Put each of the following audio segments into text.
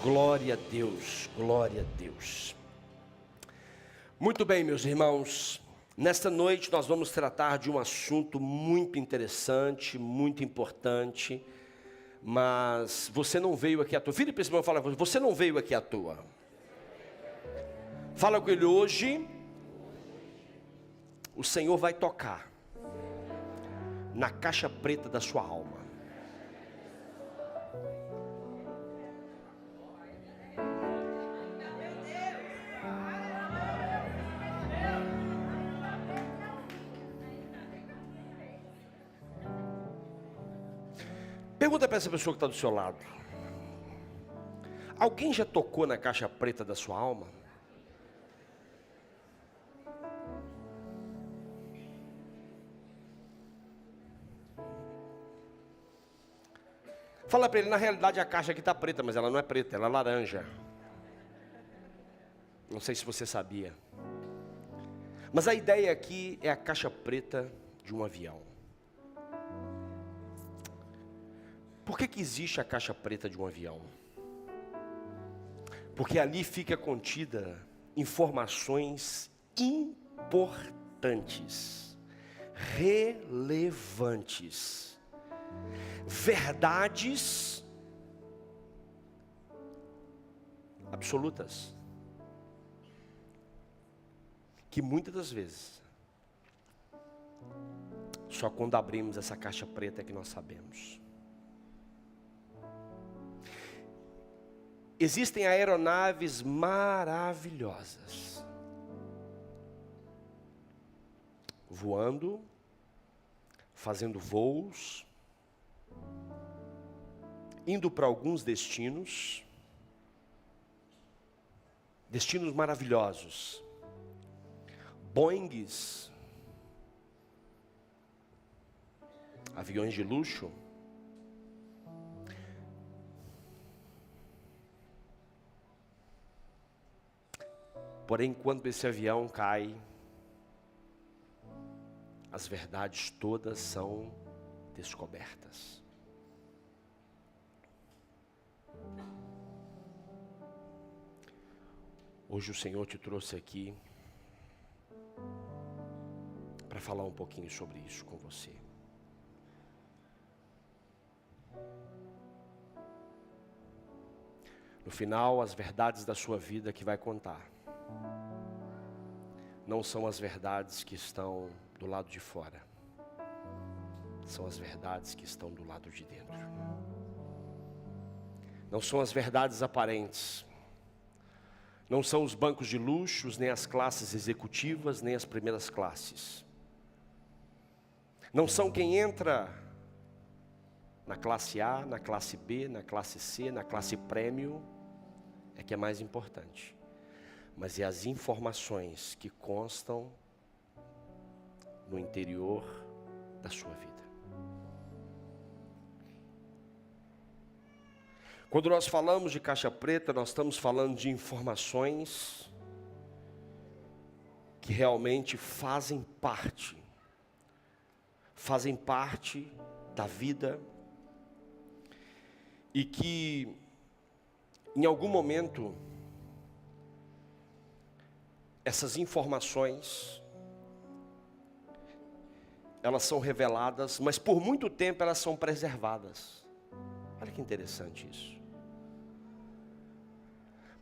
Glória a Deus, glória a Deus. Muito bem, meus irmãos, nesta noite nós vamos tratar de um assunto muito interessante, muito importante, mas você não veio aqui à toa. Vira para esse irmão e fala, você não veio aqui à toa. Fala com ele: hoje o Senhor vai tocar na caixa preta da sua alma. Pergunta para essa pessoa que está do seu lado: alguém já tocou na caixa preta da sua alma? Fala para ele: na realidade a caixa aqui está preta, mas ela não é preta, ela é laranja. Não sei se você sabia. Mas a ideia aqui é a caixa preta de um avião. Por que existe a caixa preta de um avião? Porque ali fica contida informações importantes, relevantes, verdades absolutas, que muitas das vezes só quando abrimos essa caixa preta é que nós sabemos. Existem aeronaves maravilhosas, voando, fazendo voos, indo para alguns destinos maravilhosos, Boeings, aviões de luxo. Porém, quando esse avião cai, as verdades todas são descobertas. Hoje o Senhor te trouxe aqui para falar um pouquinho sobre isso com você. No final, as verdades da sua vida que vai contar não são as verdades que estão do lado de fora, são as verdades que estão do lado de dentro. Não são as verdades aparentes, não são os bancos de luxos, nem as classes executivas, nem as primeiras classes. Não são quem entra na classe A, na classe B, na classe C, na classe prêmio, é que é mais importante. Mas é as informações que constam no interior da sua vida. Quando nós falamos de caixa preta, nós estamos falando de informações que realmente fazem parte da vida e que em algum momento essas informações elas são reveladas, mas por muito tempo elas são preservadas. Olha que interessante isso.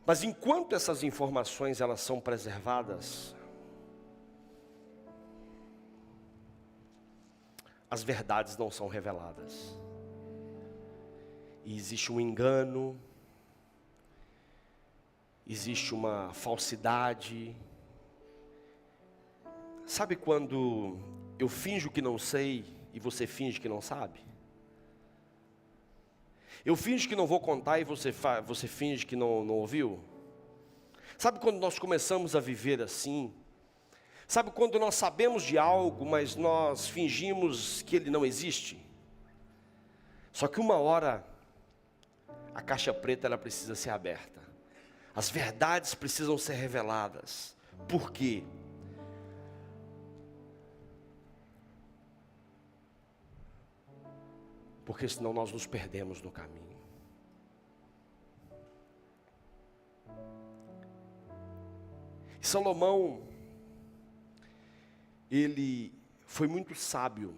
Mas enquanto essas informações elas são preservadas, as verdades não são reveladas. E existe um engano, existe uma falsidade. Sabe quando eu finjo que não sei e você finge que não sabe? Eu finjo que não vou contar e você finge que não ouviu? Sabe quando nós começamos a viver assim? Sabe quando nós sabemos de algo, mas nós fingimos que ele não existe? Só que uma hora, a caixa preta ela precisa ser aberta. As verdades precisam ser reveladas. Por quê? Porque senão nós nos perdemos no caminho. Salomão, ele foi muito sábio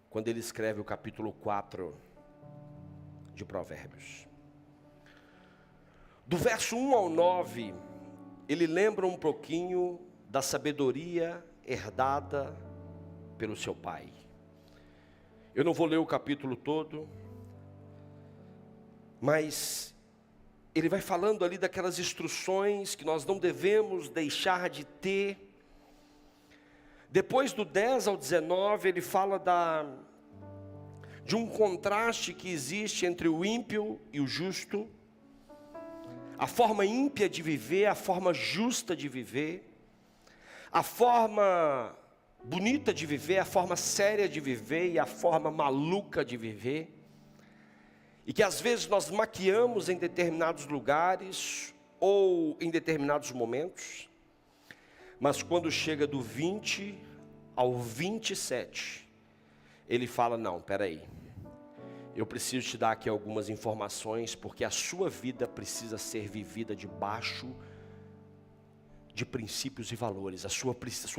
quando ele escreve o capítulo 4 de Provérbios. Do verso 1 ao 9, ele lembra um pouquinho da sabedoria herdada pelo seu pai. Eu não vou ler o capítulo todo, mas ele vai falando ali daquelas instruções que nós não devemos deixar de ter. Depois do 10 ao 19, ele fala de um contraste que existe entre o ímpio e o justo, a forma ímpia de viver, a forma justa de viver, a forma bonita de viver, a forma séria de viver e a forma maluca de viver. E que às vezes nós maquiamos em determinados lugares ou em determinados momentos, mas quando chega do 20 ao 27, ele fala: não, peraí, eu preciso te dar aqui algumas informações, porque a sua vida precisa ser vivida debaixo de princípios e valores. A sua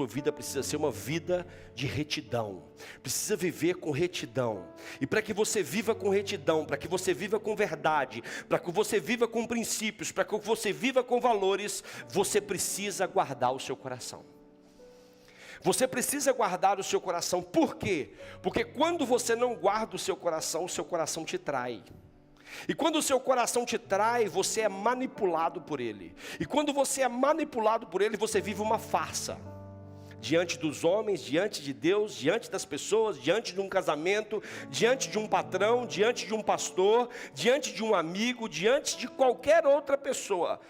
vida precisa ser uma vida de retidão, precisa viver com retidão. E para que você viva com retidão, para que você viva com verdade, para que você viva com princípios, para que você viva com valores, você precisa guardar o seu coração. Você precisa guardar o seu coração. Por quê? Porque quando você não guarda o seu coração te trai. E quando o seu coração te trai, você é manipulado por ele. E quando você é manipulado por ele, você vive uma farsa. Diante dos homens, diante de Deus, diante das pessoas, diante de um casamento, diante de um patrão, diante de um pastor, diante de um amigo, diante de qualquer outra pessoa.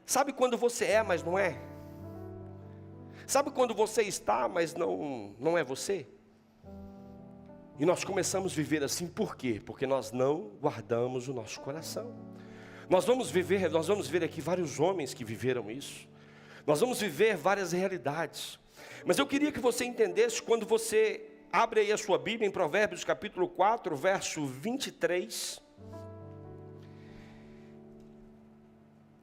Sabe quando você é, mas não é? Sabe quando você está, mas não é você? E nós começamos a viver assim, por quê? Porque nós não guardamos o nosso coração. Nós vamos ver aqui vários homens que viveram isso. Nós vamos viver várias realidades. Mas eu queria que você entendesse, quando você abre aí a sua Bíblia em Provérbios capítulo 4, verso 23,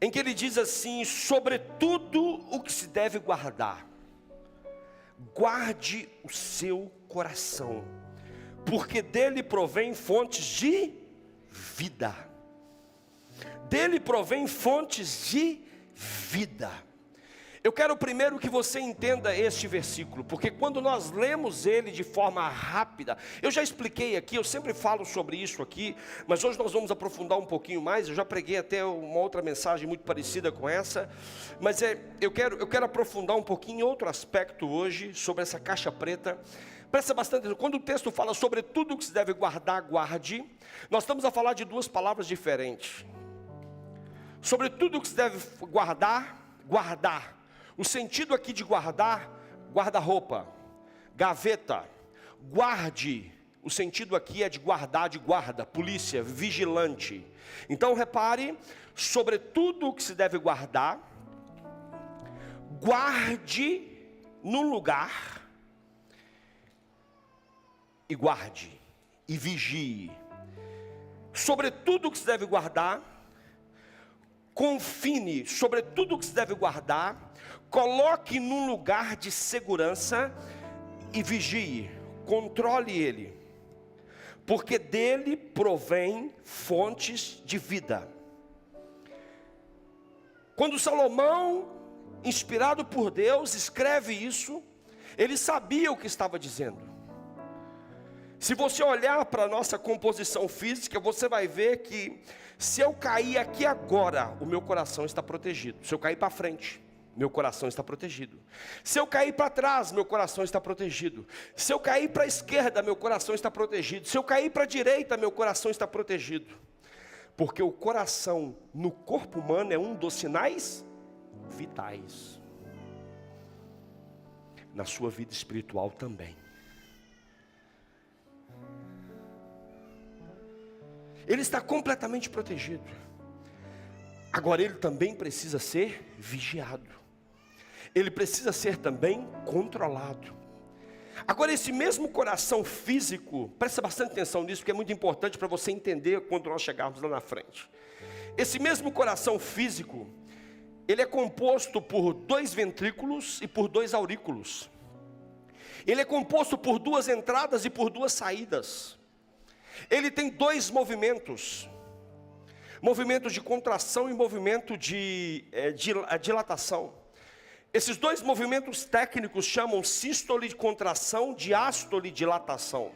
em que ele diz assim: sobretudo o que se deve guardar, guarde o seu coração, porque dele provém fontes de vida. Dele provém fontes de vida. Eu quero primeiro que você entenda este versículo, porque quando nós lemos ele de forma rápida, eu já expliquei aqui, eu sempre falo sobre isso aqui, mas hoje nós vamos aprofundar um pouquinho mais. Eu já preguei até uma outra mensagem muito parecida com essa, mas eu quero aprofundar um pouquinho em outro aspecto hoje, sobre essa caixa preta. Presta bastante atenção. Quando o texto fala sobre tudo o que se deve guardar, guarde, nós estamos a falar de duas palavras diferentes. Sobre tudo o que se deve guardar, guardar. O sentido aqui de guardar, guarda-roupa, gaveta. Guarde, o sentido aqui é de guardar, de guarda, polícia, vigilante. Então repare, sobre tudo o que se deve guardar, guarde num lugar, e guarde, e vigie. Sobre tudo o que se deve guardar, confine sobre tudo o que se deve guardar, coloque num lugar de segurança e vigie, controle ele, porque dele provém fontes de vida. Quando Salomão, inspirado por Deus, escreve isso, ele sabia o que estava dizendo. Se você olhar para a nossa composição física, você vai ver que se eu cair aqui agora, o meu coração está protegido. Se eu cair para frente, meu coração está protegido. Se eu cair para trás, meu coração está protegido. Se eu cair para a esquerda, meu coração está protegido. Se eu cair para a direita, meu coração está protegido. Porque o coração no corpo humano é um dos sinais vitais. Na sua vida espiritual também. Ele está completamente protegido. Agora ele também precisa ser vigiado. Ele precisa ser também controlado. Agora esse mesmo coração físico, presta bastante atenção nisso, porque é muito importante para você entender quando nós chegarmos lá na frente. Esse mesmo coração físico, ele é composto por 2 ventrículos e por 2 aurículos. Ele é composto por 2 entradas e por 2 saídas. Ele tem 2 movimentos. Movimentos de contração e movimento de dilatação. Esses 2 movimentos técnicos chamam sístole de contração, diástole de dilatação.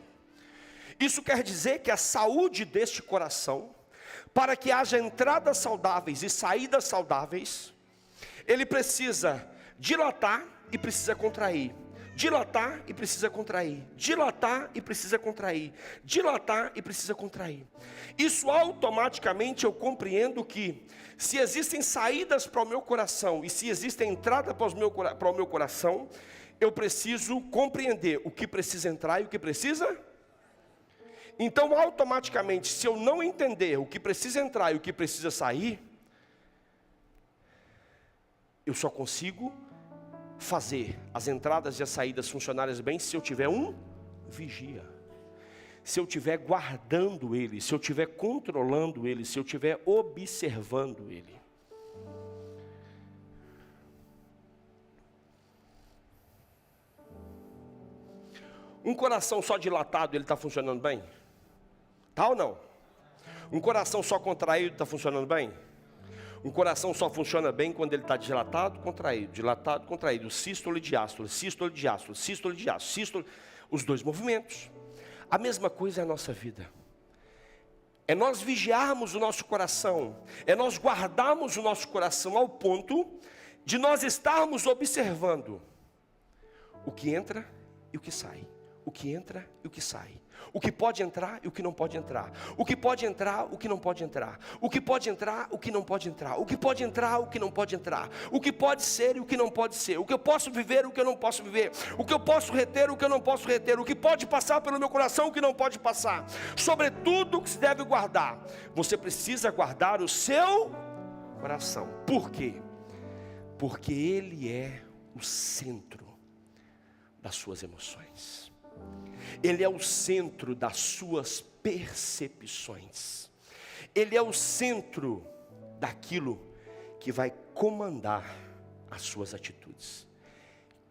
Isso quer dizer que a saúde deste coração, para que haja entradas saudáveis e saídas saudáveis, ele precisa dilatar e precisa contrair. Dilatar e precisa contrair, dilatar e precisa contrair, dilatar e precisa contrair. Isso automaticamente eu compreendo que, se existem saídas para o meu coração e se existem entradas para o meu coração, eu preciso compreender o que precisa entrar e o que precisa. Então automaticamente, se eu não entender o que precisa entrar e o que precisa sair, eu só consigo fazer as entradas e as saídas funcionarem bem se eu tiver um vigia, se eu estiver guardando ele, se eu estiver controlando ele, se eu estiver observando ele. Um coração só dilatado, ele está funcionando bem? Tá ou não? Um coração só contraído está funcionando bem? Um coração só funciona bem quando ele está dilatado, contraído, sístole, diástole, sístole, diástole, sístole, diástole, sístole, os 2 movimentos. A mesma coisa é a nossa vida. É nós vigiarmos o nosso coração, é nós guardarmos o nosso coração ao ponto de nós estarmos observando o que entra e o que sai, o que entra e o que sai. O que pode entrar e o que não pode entrar. O que pode entrar, o que não pode entrar. O que pode entrar, o que não pode entrar. O que pode entrar, o que não pode entrar. O que pode ser e o que não pode ser. O que eu posso viver, o que eu não posso viver. O que eu posso reter, o que eu não posso reter. O que pode passar pelo meu coração, o que não pode passar. Sobretudo o que se deve guardar. Você precisa guardar o seu coração. Por quê? Porque ele é o centro das suas emoções. Ele é o centro das suas percepções. Ele é o centro daquilo que vai comandar as suas atitudes.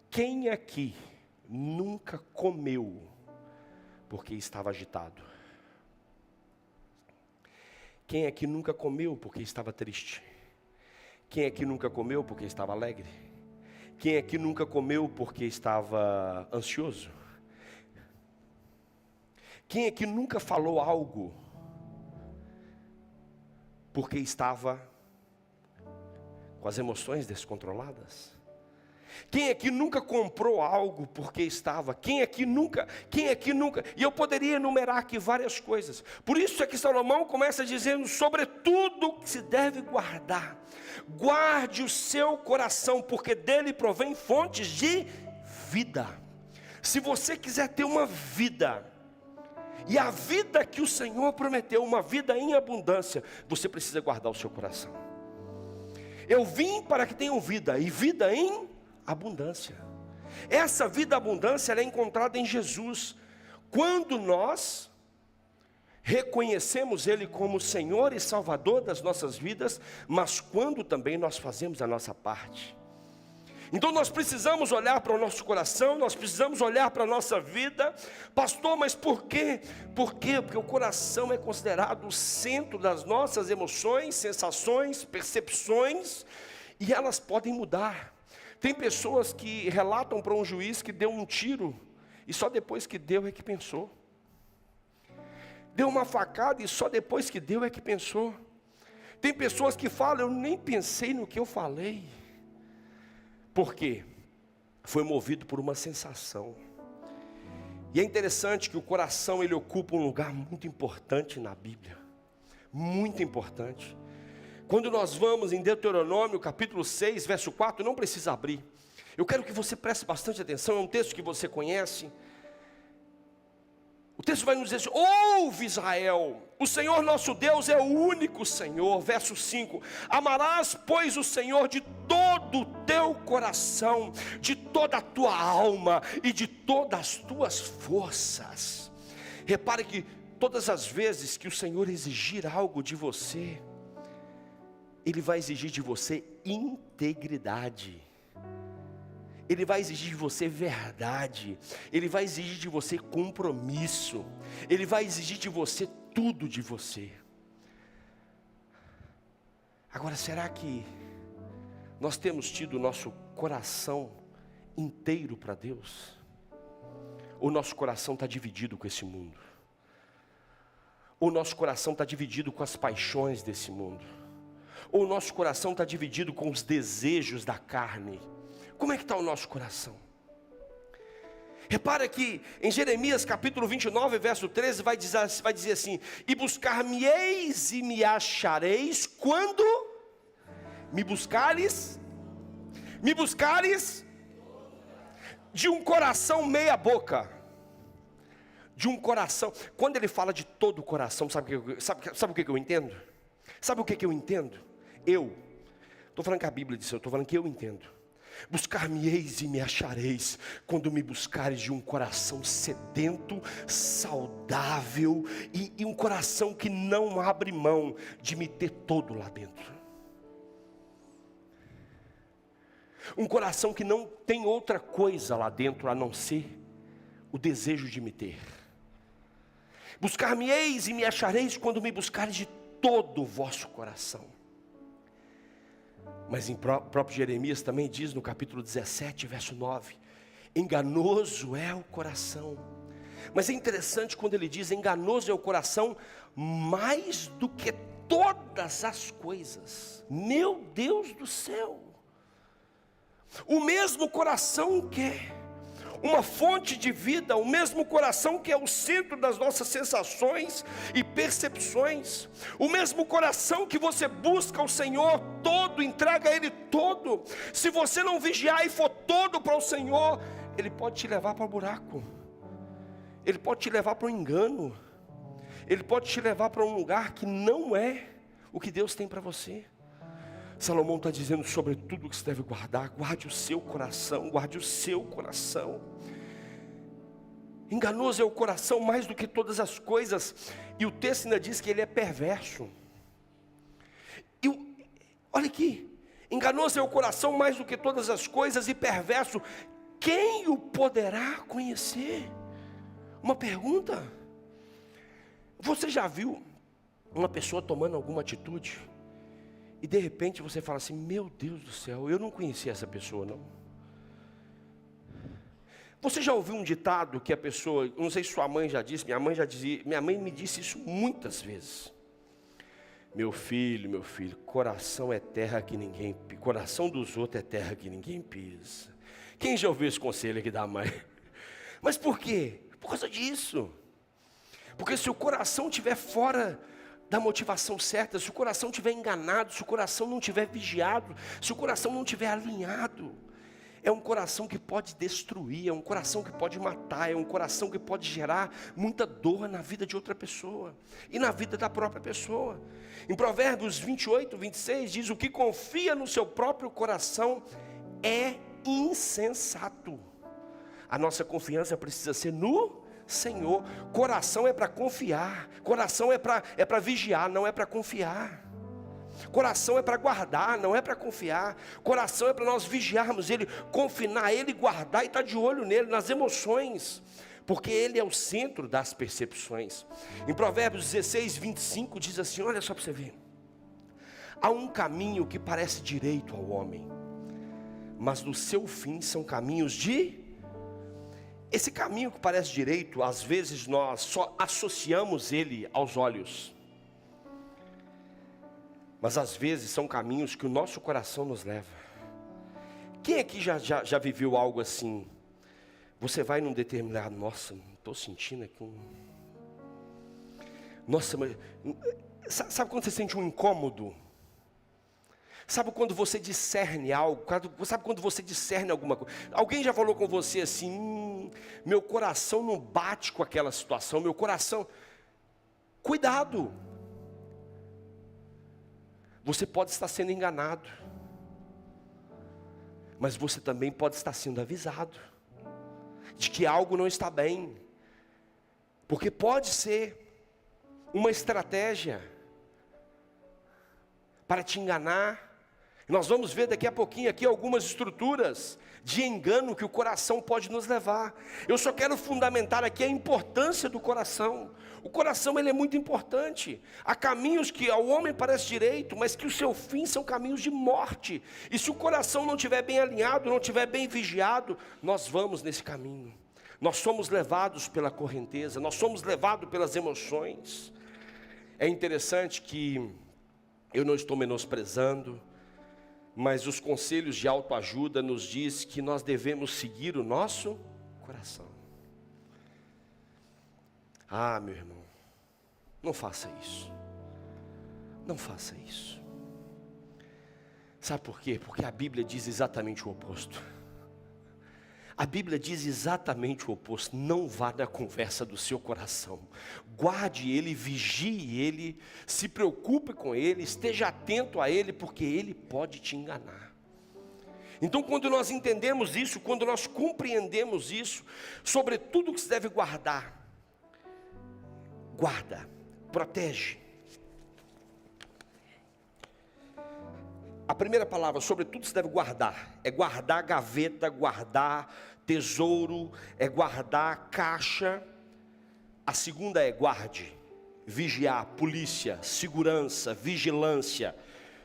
Quem aqui nunca comeu porque estava agitado? Quem aqui nunca comeu porque estava triste? Quem aqui nunca comeu porque estava alegre? Quem aqui nunca comeu porque estava ansioso? Quem aqui nunca falou algo porque estava com as emoções descontroladas? Quem aqui nunca comprou algo porque estava? Quem aqui nunca? E eu poderia enumerar aqui várias coisas. Por isso é que Salomão começa dizendo: sobretudo que se deve guardar, guarde o seu coração, porque dele provém fontes de vida. Se você quiser ter uma vida, e a vida que o Senhor prometeu, uma vida em abundância, você precisa guardar o seu coração. Eu vim para que tenham vida, e vida em abundância. Essa vida abundância ela é encontrada em Jesus. Quando nós reconhecemos Ele como Senhor e Salvador das nossas vidas, mas quando também nós fazemos a nossa parte. Então nós precisamos olhar para o nosso coração, nós precisamos olhar para a nossa vida. Pastor, mas por quê? Por quê? Porque o coração é considerado o centro das nossas emoções, sensações, percepções, e elas podem mudar. Tem pessoas que relatam para um juiz que deu um tiro, e só depois que deu é que pensou. Deu uma facada e só depois que deu é que pensou. Tem pessoas que falam: eu nem pensei no que eu falei. Por quê? Foi movido por uma sensação. E é interessante que o coração ele ocupa um lugar muito importante na Bíblia. Muito importante. Quando nós vamos em Deuteronômio capítulo 6, verso 4, não precisa abrir. Eu quero que você preste bastante atenção, é um texto que você conhece. O texto vai nos dizer: ouve Israel, o Senhor nosso Deus é o único Senhor. Verso 5: amarás pois o Senhor de todo o teu coração, de toda a tua alma e de todas as tuas forças. Repare que todas as vezes que o Senhor exigir algo de você, Ele vai exigir de você integridade. Ele vai exigir de você verdade. Ele vai exigir de você compromisso. Ele vai exigir de você tudo de você. Agora, será que nós temos tido o nosso coração inteiro para Deus? Ou nosso coração está dividido com esse mundo? Ou nosso coração está dividido com as paixões desse mundo? Ou nosso coração está dividido com os desejos da carne? Como é que está o nosso coração? Repara que em Jeremias capítulo 29, verso 13, vai dizer assim: e buscar-me-eis e me achareis, quando me buscares de um coração meia boca. De um coração. Quando ele fala de todo o coração, sabe o que eu entendo? Sabe o que eu entendo? Estou falando que a Bíblia diz, eu estou falando que eu entendo. Buscar-me-eis e me achareis, quando me buscares de um coração sedento, saudável, e um coração que não abre mão de me ter todo lá dentro. Um coração que não tem outra coisa lá dentro a não ser o desejo de me ter. Buscar-me-eis e me achareis, quando me buscares de todo o vosso coração. Mas em próprio Jeremias também diz no capítulo 17, verso 9: enganoso é o coração. Mas é interessante quando ele diz: enganoso é o coração mais do que todas as coisas. Meu Deus do céu! O mesmo coração quer uma fonte de vida, o mesmo coração que é o centro das nossas sensações e percepções, o mesmo coração que você busca o Senhor todo, entrega a Ele todo. Se você não vigiar e for todo para o Senhor, Ele pode te levar para o buraco, Ele pode te levar para o engano, Ele pode te levar para um lugar que não é o que Deus tem para você. Salomão está dizendo: sobre tudo que você deve guardar, guarde o seu coração, guarde o seu coração. Enganoso é o coração mais do que todas as coisas, e o texto ainda diz que ele é perverso. Olha aqui, enganoso é o coração mais do que todas as coisas, e perverso, quem o poderá conhecer? Uma pergunta: você já viu uma pessoa tomando alguma atitude e de repente você fala assim: meu Deus do céu, eu não conhecia essa pessoa não? Você já ouviu um ditado que a pessoa, não sei se sua mãe já disse, minha mãe me disse isso muitas vezes: meu filho, coração é terra que ninguém pisa, coração dos outros é terra que ninguém pisa. Quem já ouviu esse conselho aqui da mãe? Mas por quê? Por causa disso. Porque se o coração estiver fora da motivação certa, se o coração estiver enganado, se o coração não estiver vigiado, se o coração não estiver alinhado, é um coração que pode destruir, é um coração que pode matar, é um coração que pode gerar muita dor na vida de outra pessoa e na vida da própria pessoa. Em Provérbios 28, 26 diz: o que confia no seu próprio coração é insensato. A nossa confiança precisa ser no Senhor. Coração é para confiar, coração é para vigiar, não é para confiar. Coração é para guardar, não é para confiar. Coração é para nós vigiarmos Ele, confinar Ele, guardar e estar de olho nele, nas emoções, porque Ele é o centro das percepções. Em Provérbios 16, 25 diz assim, olha só para você ver: há um caminho que parece direito ao homem, mas no seu fim são caminhos de... Esse caminho que parece direito, às vezes nós só associamos ele aos olhos, mas às vezes são caminhos que o nosso coração nos leva. Quem aqui já viveu algo assim? Você vai num determinado... Nossa, estou sentindo aqui Nossa, mas... Sabe quando você sente um incômodo? Sabe quando você discerne algo? Sabe quando você discerne alguma coisa? Alguém já falou com você assim: meu coração não bate com aquela situação, meu coração... Cuidado! Você pode estar sendo enganado, mas você também pode estar sendo avisado de que algo não está bem, porque pode ser uma estratégia para te enganar. Nós vamos ver daqui a pouquinho aqui algumas estruturas de engano que o coração pode nos levar. Eu só quero fundamentar aqui a importância do coração. O coração, ele é muito importante. Há caminhos que ao homem parece direito, mas que o seu fim são caminhos de morte. E se o coração não estiver bem alinhado, não estiver bem vigiado, nós vamos nesse caminho. Nós somos levados pela correnteza, nós somos levados pelas emoções. É interessante que eu não estou menosprezando, mas os conselhos de autoajuda nos diz que nós devemos seguir o nosso coração. Ah, meu irmão, não faça isso. Não faça isso. Sabe por quê? Porque a Bíblia diz exatamente o oposto. A Bíblia diz exatamente o oposto. Não vá na conversa do seu coração. Guarde ele, vigie ele, se preocupe com ele, esteja atento a ele, porque ele pode te enganar. Então, quando nós entendemos isso, quando nós compreendemos isso, sobre tudo que se deve guardar, guarda, protege. A primeira palavra, sobretudo, se deve guardar. É guardar gaveta, guardar tesouro, é guardar caixa. A segunda é guarde, vigiar, polícia, segurança, vigilância.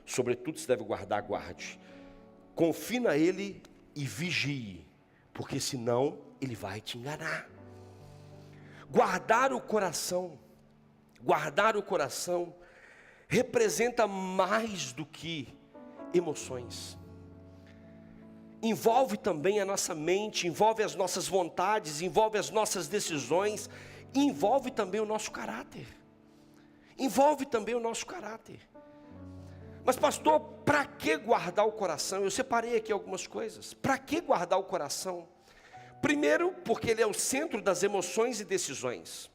Sobretudo, se deve guardar, guarde. Confie a ele e vigie, porque senão ele vai te enganar. Guardar o coração representa mais do que emoções. Envolve também a nossa mente, envolve as nossas vontades, envolve as nossas decisões, envolve também o nosso caráter. Envolve também o nosso caráter. Mas pastor, para que guardar o coração? Eu separei aqui algumas coisas. Para que guardar o coração? Primeiro, porque ele é o centro das emoções e decisões.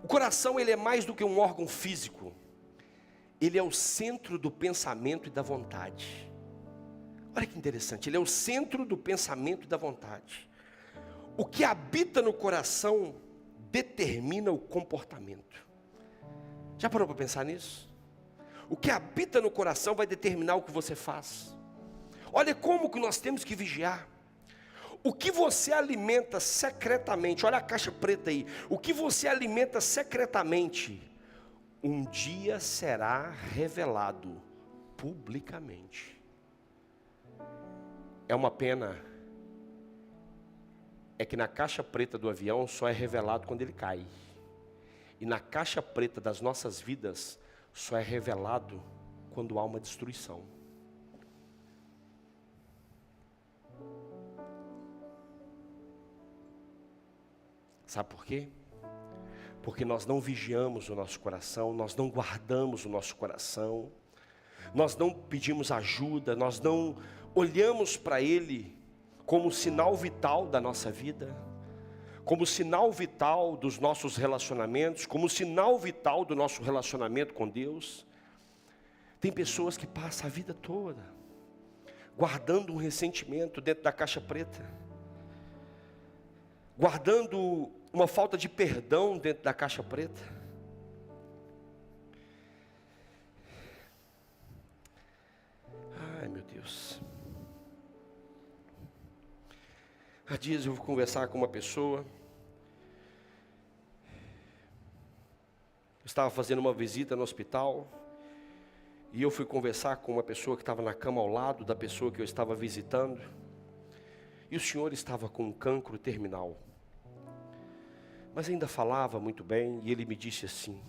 O coração, ele é mais do que um órgão físico. Ele é o centro do pensamento e da vontade. Olha que interessante, ele é o centro do pensamento e da vontade. O que habita no coração determina o comportamento. Já parou para pensar nisso? O que habita no coração vai determinar o que você faz. Olha como que nós temos que vigiar. O que você alimenta secretamente, olha a caixa preta aí. O que você alimenta secretamente, um dia será revelado publicamente. É uma pena, é que na caixa preta do avião só é revelado quando ele cai. E na caixa preta das nossas vidas, só é revelado quando há uma destruição. Sabe por quê? Porque nós não vigiamos o nosso coração, nós não guardamos o nosso coração, nós não pedimos ajuda, nós não olhamos para ele como sinal vital da nossa vida, como sinal vital dos nossos relacionamentos, como sinal vital do nosso relacionamento com Deus. Tem pessoas que passam a vida toda guardando um ressentimento dentro da caixa preta, guardando uma falta de perdão dentro da caixa preta. Ai, meu Deus. Há dias eu vou conversar com uma pessoa. Eu estava fazendo uma visita no hospital, e eu fui conversar com uma pessoa que estava na cama ao lado da pessoa que eu estava visitando. E o senhor estava com um cancro terminal. Mas ainda falava muito bem, e ele me disse assim,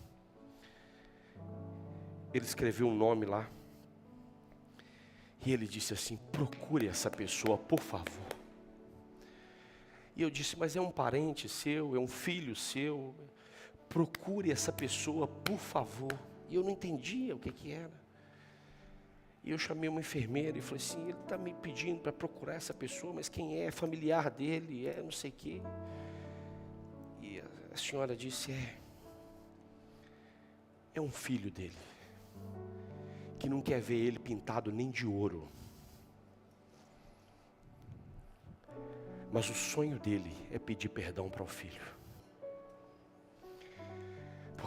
ele escreveu um nome lá, e ele disse assim: procure essa pessoa, por favor. E eu disse: mas é um parente seu, é um filho seu, procure essa pessoa, por favor. E eu não entendia o que era. E eu chamei uma enfermeira e falei assim: ele está me pedindo para procurar essa pessoa, mas quem é? É familiar dele, é não sei o quê. E a senhora disse: é um filho dele, que não quer ver ele pintado nem de ouro. Mas o sonho dele é pedir perdão para o filho.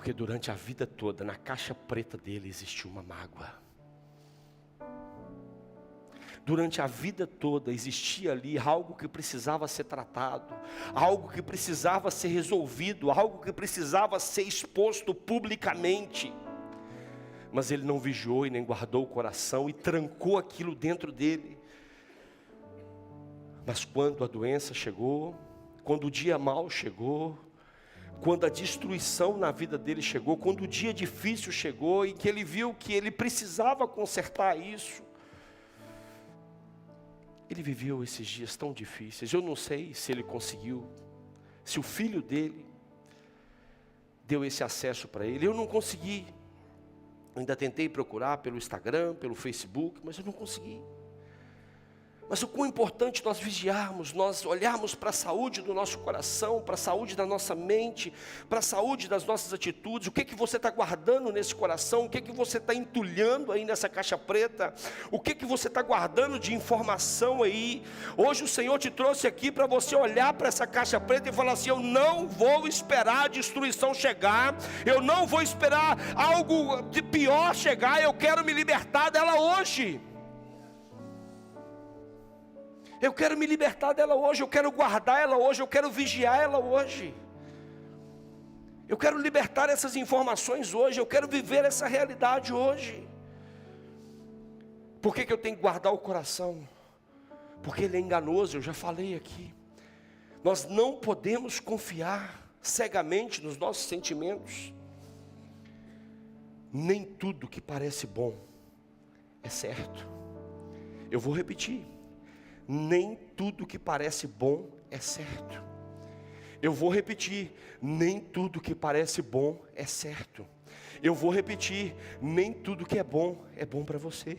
Porque durante a vida toda, na caixa preta dele existiu uma mágoa. Durante a vida toda existia ali algo que precisava ser tratado, algo que precisava ser resolvido, algo que precisava ser exposto publicamente. Mas ele não vigiou e nem guardou o coração e trancou aquilo dentro dele. Mas quando a doença chegou, quando o dia mau chegou, quando a destruição na vida dele chegou, quando o dia difícil chegou e que ele viu que ele precisava consertar isso, ele viveu esses dias tão difíceis. Eu não sei se ele conseguiu, se o filho dele deu esse acesso para ele. Eu não consegui. Ainda tentei procurar pelo Instagram, pelo Facebook, mas eu não consegui. Mas o quão importante nós vigiarmos, nós olharmos para a saúde do nosso coração, para a saúde da nossa mente, para a saúde das nossas atitudes. O que que você está guardando nesse coração? O que que você está entulhando aí nessa caixa preta? O que que você está guardando de informação aí? Hoje o Senhor te trouxe aqui para você olhar para essa caixa preta e falar assim: eu não vou esperar a destruição chegar, eu não vou esperar algo de pior chegar, eu quero me libertar dela hoje. Eu quero me libertar dela hoje, eu quero guardar ela hoje, eu quero vigiar ela hoje. Eu quero libertar essas informações hoje, eu quero viver essa realidade hoje. Por que que eu tenho que guardar o coração? Porque ele é enganoso, eu já falei aqui. Nós não podemos confiar cegamente nos nossos sentimentos. Nem tudo que parece bom é certo. Eu vou repetir. Nem tudo que parece bom é certo. Eu vou repetir, nem tudo que parece bom é certo. Eu vou repetir, nem tudo que é bom para você.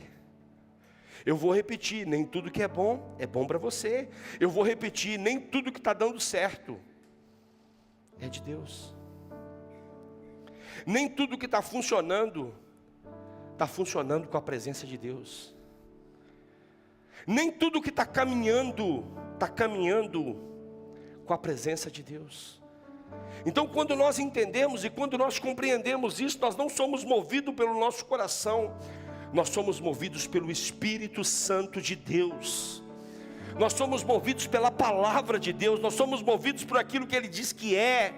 Eu vou repetir, nem tudo que é bom para você. Eu vou repetir, nem tudo que está dando certo é de Deus. Nem tudo que está funcionando com a presença de Deus. Nem tudo que está caminhando com a presença de Deus. Então, quando nós entendemos e quando nós compreendemos isso, nós não somos movidos pelo nosso coração, nós somos movidos pelo Espírito Santo de Deus. Nós somos movidos pela palavra de Deus, nós somos movidos por aquilo que Ele diz que é.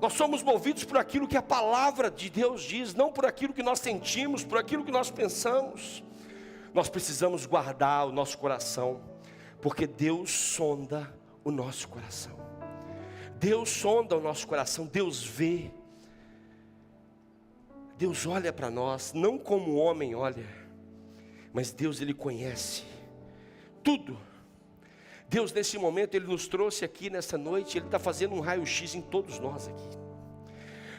Nós somos movidos por aquilo que a palavra de Deus diz, não por aquilo que nós sentimos, por aquilo que nós pensamos. Nós precisamos guardar o nosso coração, porque Deus sonda o nosso coração. Deus sonda o nosso coração, Deus vê. Deus olha para nós, não como o homem olha, mas Deus, Ele conhece tudo. Deus, nesse momento, Ele nos trouxe aqui nessa noite, Ele está fazendo um raio-x em todos nós aqui.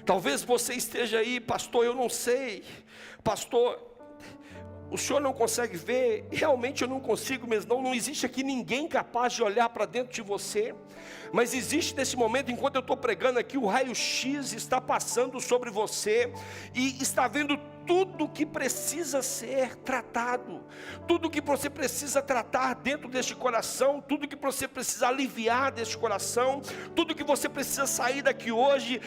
Talvez você esteja aí: pastor, eu não sei, pastor, o senhor não consegue ver? Realmente eu não consigo mesmo, não existe aqui ninguém capaz de olhar para dentro de você. Mas existe nesse momento, enquanto eu estou pregando aqui, o raio-x está passando sobre você e está vendo tudo que precisa ser tratado, tudo que você precisa tratar dentro deste coração, tudo que você precisa aliviar deste coração, tudo que você precisa sair daqui hoje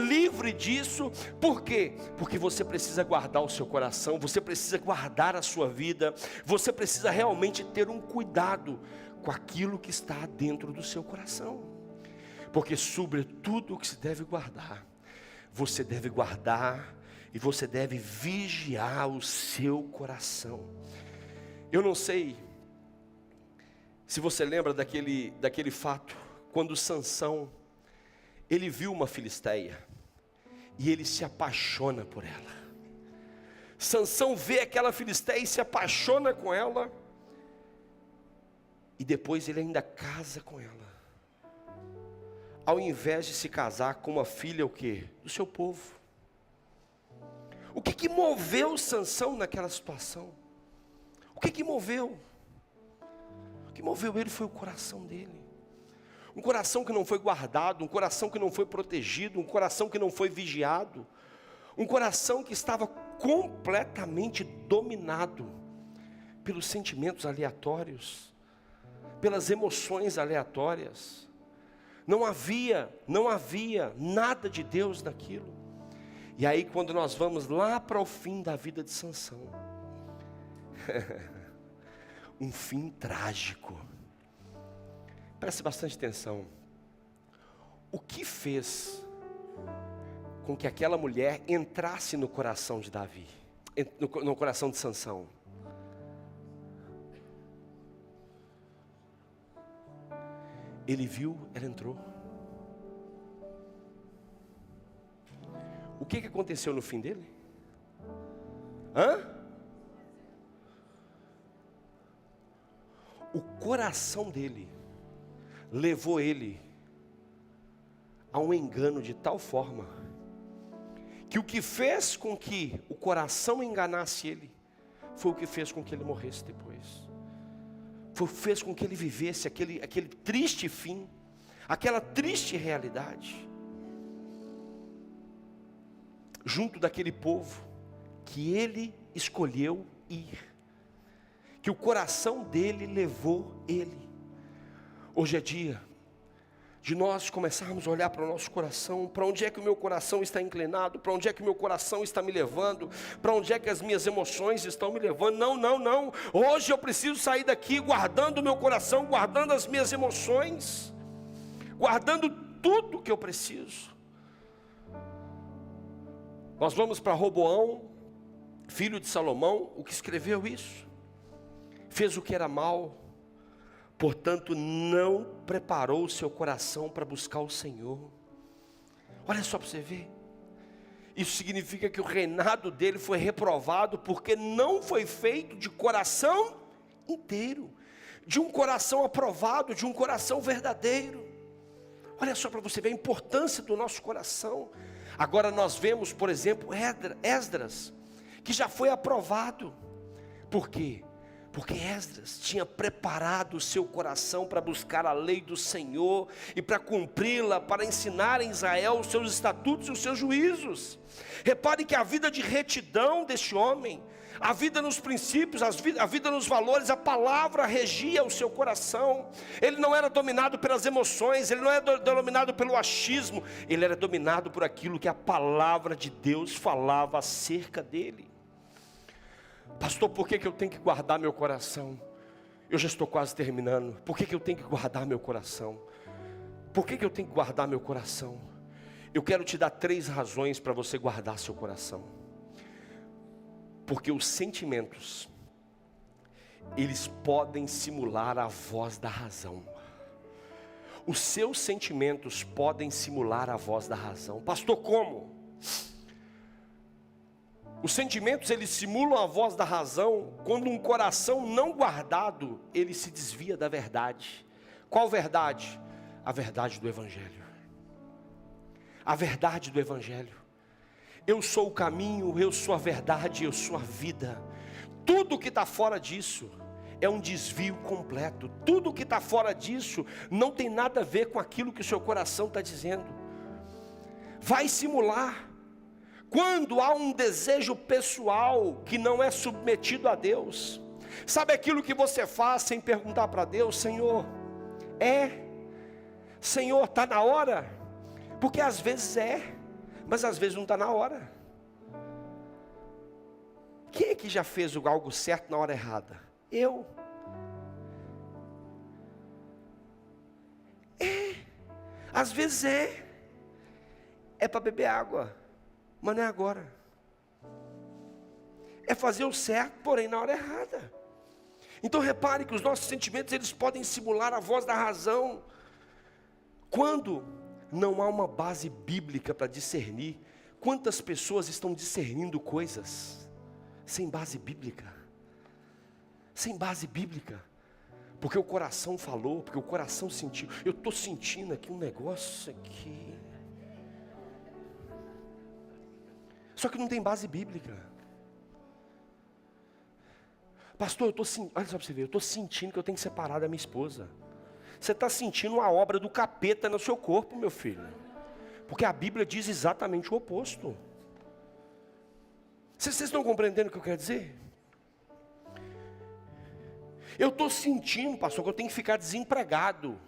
livre disso. Por quê? Porque você precisa guardar o seu coração, você precisa guardar a sua vida, você precisa realmente ter um cuidado com aquilo que está dentro do seu coração. Porque sobre tudo o que se deve guardar, você deve guardar e você deve vigiar o seu coração. Eu não sei se você lembra daquele fato, quando Sansão, ele viu uma filisteia, e ele se apaixona por ela. Sansão vê aquela filisteia e se apaixona com ela, e depois ele ainda casa com ela, ao invés de se casar com uma filha, o quê? Do seu povo. O que moveu Sansão naquela situação? O que moveu? O que moveu ele foi o coração dele. Um coração que não foi guardado, um coração que não foi protegido, um coração que não foi vigiado, um coração que estava completamente dominado pelos sentimentos aleatórios, pelas emoções aleatórias. Não havia nada de Deus naquilo. E aí quando nós vamos lá para o fim da vida de Sansão, um fim trágico. Preste bastante atenção. O que fez com que aquela mulher entrasse no coração de Davi, no coração de Sansão? Ele viu, ela entrou. O que aconteceu no fim dele? O coração dele levou ele a um engano de tal forma, que o que fez com que o coração enganasse ele, foi o que fez com que ele morresse depois. Fez com que ele vivesse aquele triste fim, aquela triste realidade, junto daquele povo que ele escolheu ir, que o coração dele levou ele. Hoje é dia de nós começarmos a olhar para o nosso coração. Para onde é que o meu coração está inclinado? Para onde é que o meu coração está me levando? Para onde é que as minhas emoções estão me levando? Não. Hoje eu preciso sair daqui guardando o meu coração, guardando as minhas emoções, guardando tudo que eu preciso. Nós vamos para Roboão, filho de Salomão, o que escreveu isso. Fez o que era mal, portanto não preparou o seu coração para buscar o Senhor. Olha só para você ver. Isso significa que o reinado dele foi reprovado, porque não foi feito de coração inteiro, de um coração aprovado, de um coração verdadeiro. Olha só para você ver a importância do nosso coração. Agora nós vemos, por exemplo, Esdras, que já foi aprovado. Por quê? Porque Esdras tinha preparado o seu coração para buscar a lei do Senhor e para cumpri-la, para ensinar em Israel os seus estatutos e os seus juízos. Repare que a vida de retidão deste homem, a vida nos princípios, a vida nos valores, a palavra regia o seu coração. Ele não era dominado pelas emoções, ele não era dominado pelo achismo, ele era dominado por aquilo que a palavra de Deus falava acerca dele. Pastor, por que eu tenho que guardar meu coração? Eu já estou quase terminando. Por que eu tenho que guardar meu coração? Por que eu tenho que guardar meu coração? Eu quero te dar 3 razões para você guardar seu coração. Porque os sentimentos, eles podem simular a voz da razão. Os seus sentimentos podem simular a voz da razão. Pastor, como? Os sentimentos, eles simulam a voz da razão quando um coração não guardado, ele se desvia da verdade. Qual verdade? A verdade do Evangelho. A verdade do Evangelho. Eu sou o caminho, eu sou a verdade, eu sou a vida. Tudo que está fora disso é um desvio completo. Tudo que está fora disso não tem nada a ver com aquilo que o seu coração está dizendo. Vai simular. Quando há um desejo pessoal que não é submetido a Deus, sabe aquilo que você faz sem perguntar para Deus? Senhor, Senhor, está na hora? Porque às vezes mas às vezes não está na hora. Quem é que já fez algo certo na hora errada? Eu. Às vezes é para beber água, mas não é agora. É fazer o certo, porém na hora errada. Então repare que os nossos sentimentos, eles podem simular a voz da razão. Quando não há uma base bíblica para discernir, quantas pessoas estão discernindo coisas sem base bíblica? Sem base bíblica. Porque o coração falou, porque o coração sentiu. Eu estou sentindo aqui um negócio aqui. Só que não tem base bíblica. Pastor, olha só para você ver, eu estou sentindo que eu tenho que separar da minha esposa. Você está sentindo uma obra do capeta no seu corpo, meu filho. Porque a Bíblia diz exatamente o oposto. Vocês estão compreendendo o que eu quero dizer? Eu estou sentindo, pastor, que eu tenho que ficar desempregado.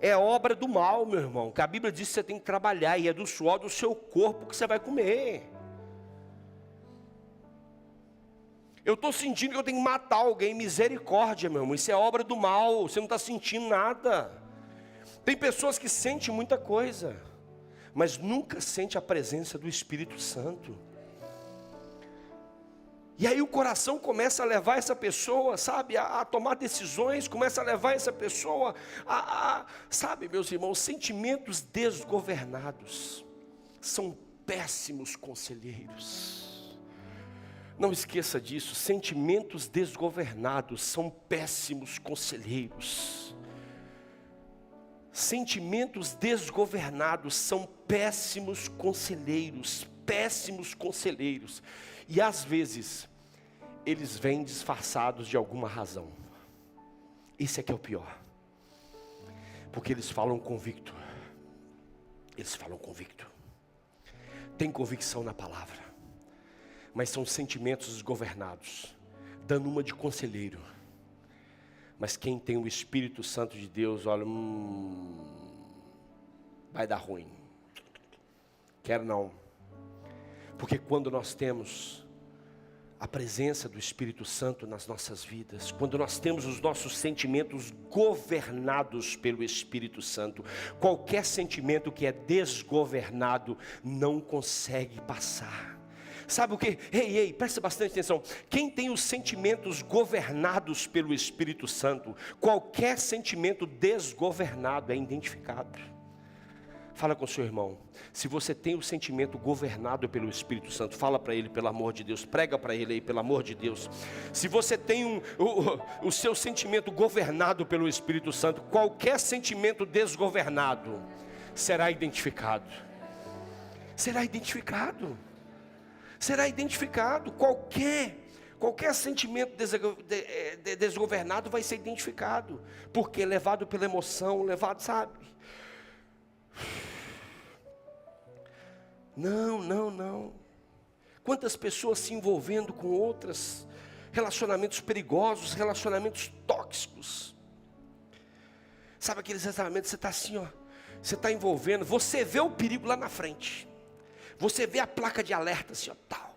é obra do mal, meu irmão, que a Bíblia diz que você tem que trabalhar, e é do suor do seu corpo que você vai comer. Eu estou sentindo que eu tenho que matar alguém, misericórdia, meu irmão, isso é obra do mal, você não está sentindo nada. Tem pessoas que sentem muita coisa, mas nunca sente a presença do Espírito Santo. E aí o coração começa a levar essa pessoa, sabe, a tomar decisões, começa a levar essa pessoa sabe, meus irmãos, sentimentos desgovernados são péssimos conselheiros. Não esqueça disso, sentimentos desgovernados são péssimos conselheiros. Sentimentos desgovernados são péssimos conselheiros, péssimos conselheiros. E às vezes, eles vêm disfarçados de alguma razão. Esse é que é o pior. Porque eles falam convicto. Eles falam convicto. Tem convicção na palavra. Mas são sentimentos desgovernados. Dando uma de conselheiro. Mas quem tem o Espírito Santo de Deus, olha, vai dar ruim. Quero não. Porque quando nós temos a presença do Espírito Santo nas nossas vidas, quando nós temos os nossos sentimentos governados pelo Espírito Santo, qualquer sentimento que é desgovernado não consegue passar. Sabe o que? Ei, presta bastante atenção. Quem tem os sentimentos governados pelo Espírito Santo, qualquer sentimento desgovernado é identificado. Fala com o seu irmão. Se você tem o sentimento governado pelo Espírito Santo, fala para ele, pelo amor de Deus. Prega para ele aí, pelo amor de Deus. Se você tem o seu sentimento governado pelo Espírito Santo, qualquer sentimento desgovernado será identificado. Será identificado. Será identificado. Qualquer sentimento desgovernado vai ser identificado. Porque levado pela emoção, levado, sabe? Não. Quantas pessoas se envolvendo com outras, relacionamentos perigosos, relacionamentos tóxicos. Sabe aqueles relacionamentos, você está assim, ó, você está envolvendo, você vê o perigo lá na frente. Você vê a placa de alerta assim, ó, tal.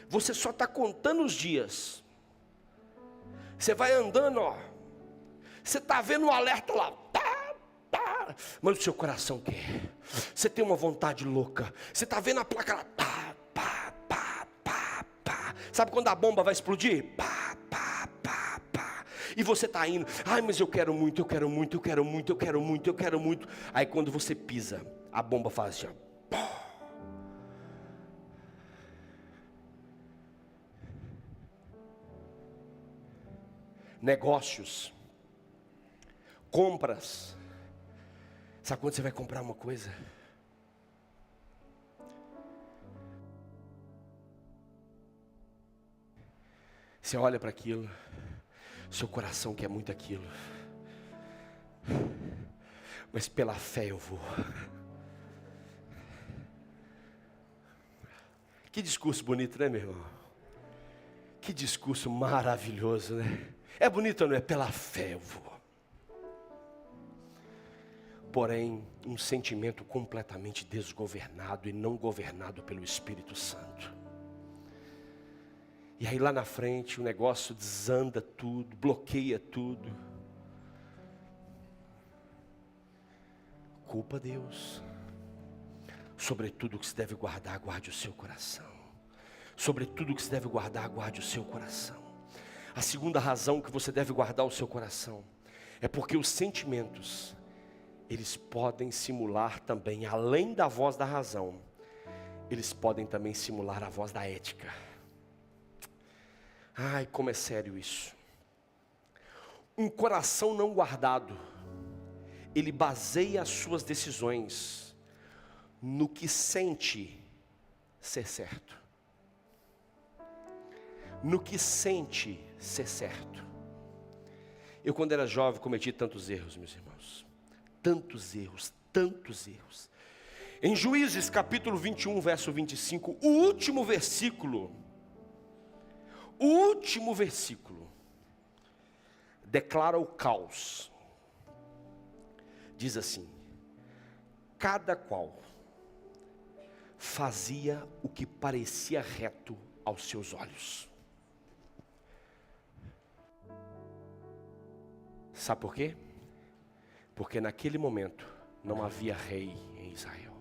Você só está contando os dias. Você vai andando, ó. Você está vendo o alerta lá, mas o seu coração quer. Você tem uma vontade louca. Você está vendo a placa lá, sabe quando a bomba vai explodir? E você está indo, ai, mas eu quero muito. Aí quando você pisa, a bomba faz assim, ó. Negócios, compras. Sabe quando você vai comprar uma coisa? Você olha para aquilo, seu coração quer muito aquilo, mas pela fé eu vou. Que discurso bonito, né, meu irmão? Que discurso maravilhoso, né? É bonito ou não é? Pela fé eu vou. Porém, um sentimento completamente desgovernado e não governado pelo Espírito Santo. E aí lá na frente o negócio desanda tudo, bloqueia tudo. Culpa a Deus. Sobre tudo que se deve guardar, guarde o seu coração. Sobre tudo que se deve guardar, guarde o seu coração. A segunda razão que você deve guardar o seu coração é porque os sentimentos, eles podem simular também, além da voz da razão, eles podem também simular a voz da ética. Ai, como é sério isso. Um coração não guardado, ele baseia as suas decisões no que sente ser certo. No que sente ser certo. Eu quando era jovem cometi tantos erros, meus irmãos. Tantos erros. Em Juízes capítulo 21, verso 25, o último versículo, declara o caos. Diz assim: cada qual fazia o que parecia reto aos seus olhos. Sabe por quê? Porque naquele momento não havia rei em Israel.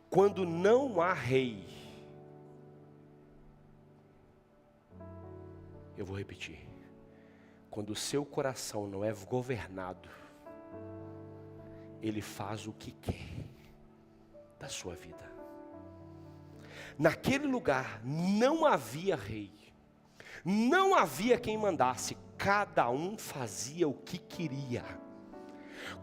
Quando não há rei, eu vou repetir, quando o seu coração não é governado, ele faz o que quer da sua vida. Naquele lugar não havia rei, não havia quem mandasse, cada um fazia o que queria.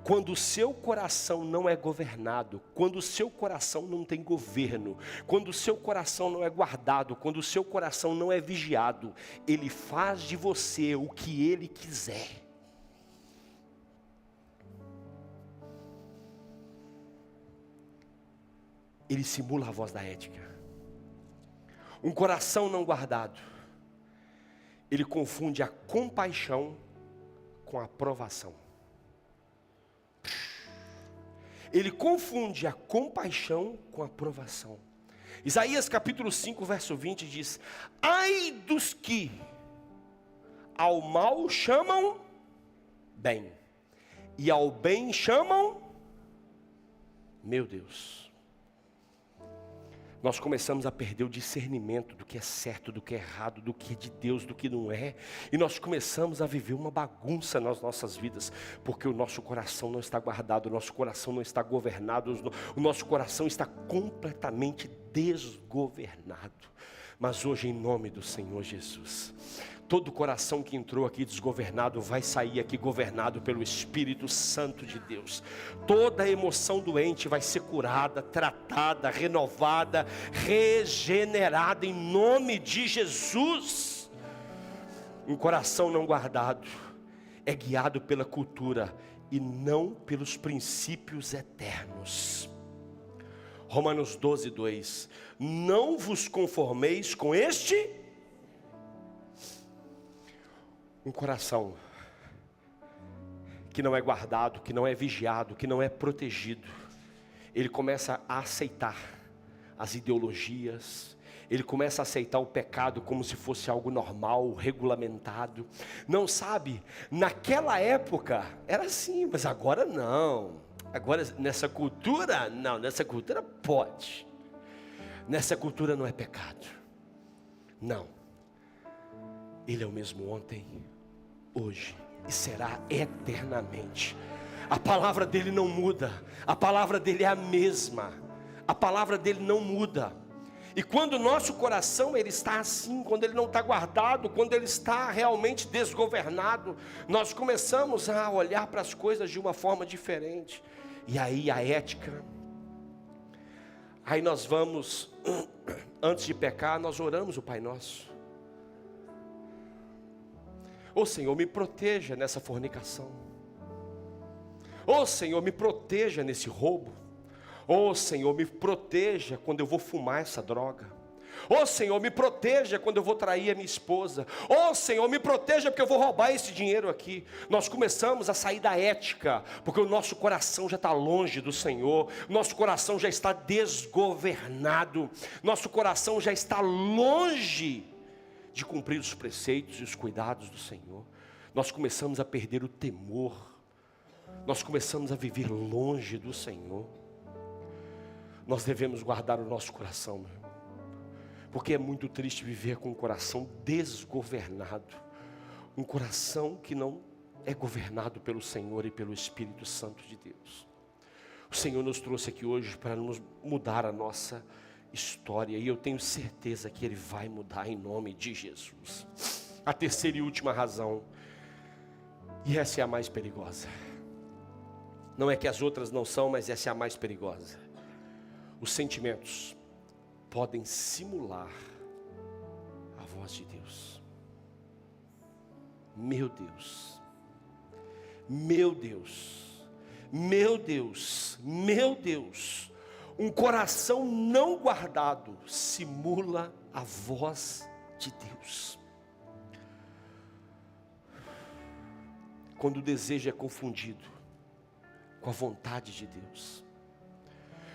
Quando o seu coração não é governado, quando o seu coração não tem governo, quando o seu coração não é guardado, quando o seu coração não é vigiado, ele faz de você o que ele quiser. Ele simula a voz da ética. Um coração não guardado, ele confunde a compaixão com a aprovação. Ele confunde a compaixão com a aprovação. Isaías capítulo 5, verso 20 diz: ai dos que ao mal chamam bem, e ao bem chamam, meu Deus. Nós começamos a perder o discernimento do que é certo, do que é errado, do que é de Deus, do que não é. E nós começamos a viver uma bagunça nas nossas vidas, porque o nosso coração não está guardado, o nosso coração não está governado, o nosso coração está completamente desgovernado. Mas hoje, em nome do Senhor Jesus, todo coração que entrou aqui desgovernado vai sair aqui governado pelo Espírito Santo de Deus. Toda emoção doente vai ser curada, tratada, renovada, regenerada em nome de Jesus. Um coração não guardado é guiado pela cultura e não pelos princípios eternos. Romanos 12, 2: não vos conformeis com este. Um coração que não é guardado, que não é vigiado, que não é protegido, ele começa a aceitar as ideologias, ele começa a aceitar o pecado como se fosse algo normal, regulamentado. Não sabe, naquela época era assim, mas agora não. Agora nessa cultura, não, nessa cultura pode. Nessa cultura não é pecado. Não. Ele é o mesmo ontem, hoje e será eternamente. A palavra dele não muda. A palavra dele é a mesma. A palavra dele não muda. E quando o nosso coração ele está assim, quando ele não está guardado, quando ele está realmente desgovernado, nós começamos a olhar para as coisas de uma forma diferente. E aí a ética, aí nós vamos, antes de pecar, nós oramos o Pai Nosso. Ô Senhor, me proteja nessa fornicação. Ô Senhor, me proteja nesse roubo. Ô Senhor, me proteja quando eu vou fumar essa droga. Ô Senhor, me proteja quando eu vou trair a minha esposa. Ô Senhor, me proteja porque eu vou roubar esse dinheiro aqui. Nós começamos a sair da ética, porque o nosso coração já está longe do Senhor. Nosso coração já está desgovernado. Nosso coração já está longe de cumprir os preceitos e os cuidados do Senhor. Nós começamos a perder o temor. Nós começamos a viver longe do Senhor. Nós devemos guardar o nosso coração, meu irmão, porque é muito triste viver com um coração desgovernado, um coração que não é governado pelo Senhor e pelo Espírito Santo de Deus. O Senhor nos trouxe aqui hoje para nos mudar a nossa história, e eu tenho certeza que Ele vai mudar em nome de Jesus. A terceira e última razão, e essa é a mais perigosa, não é que as outras não são, mas essa é a mais perigosa. Os sentimentos podem simular a voz de Deus. Meu Deus, meu Deus, meu Deus, meu Deus. Um coração não guardado simula a voz de Deus. quando o desejo é confundido com a vontade de Deus.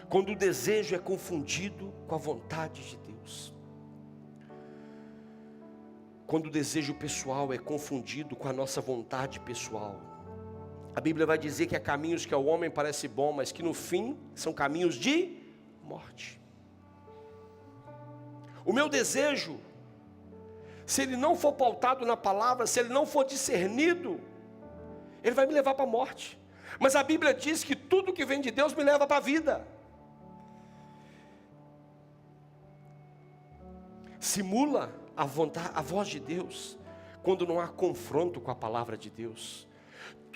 Quando o desejo é confundido com a vontade de Deus. Quando o desejo pessoal é confundido com a nossa vontade pessoal. A Bíblia vai dizer que há caminhos que ao homem parece bom, mas que no fim são caminhos de morte. O meu desejo, se ele não for pautado na palavra, se ele não for discernido, ele vai me levar para a morte. Mas a Bíblia diz que tudo que vem de Deus me leva para a vida. Simula a vontade, a voz de Deus, quando não há confronto com a palavra de Deus.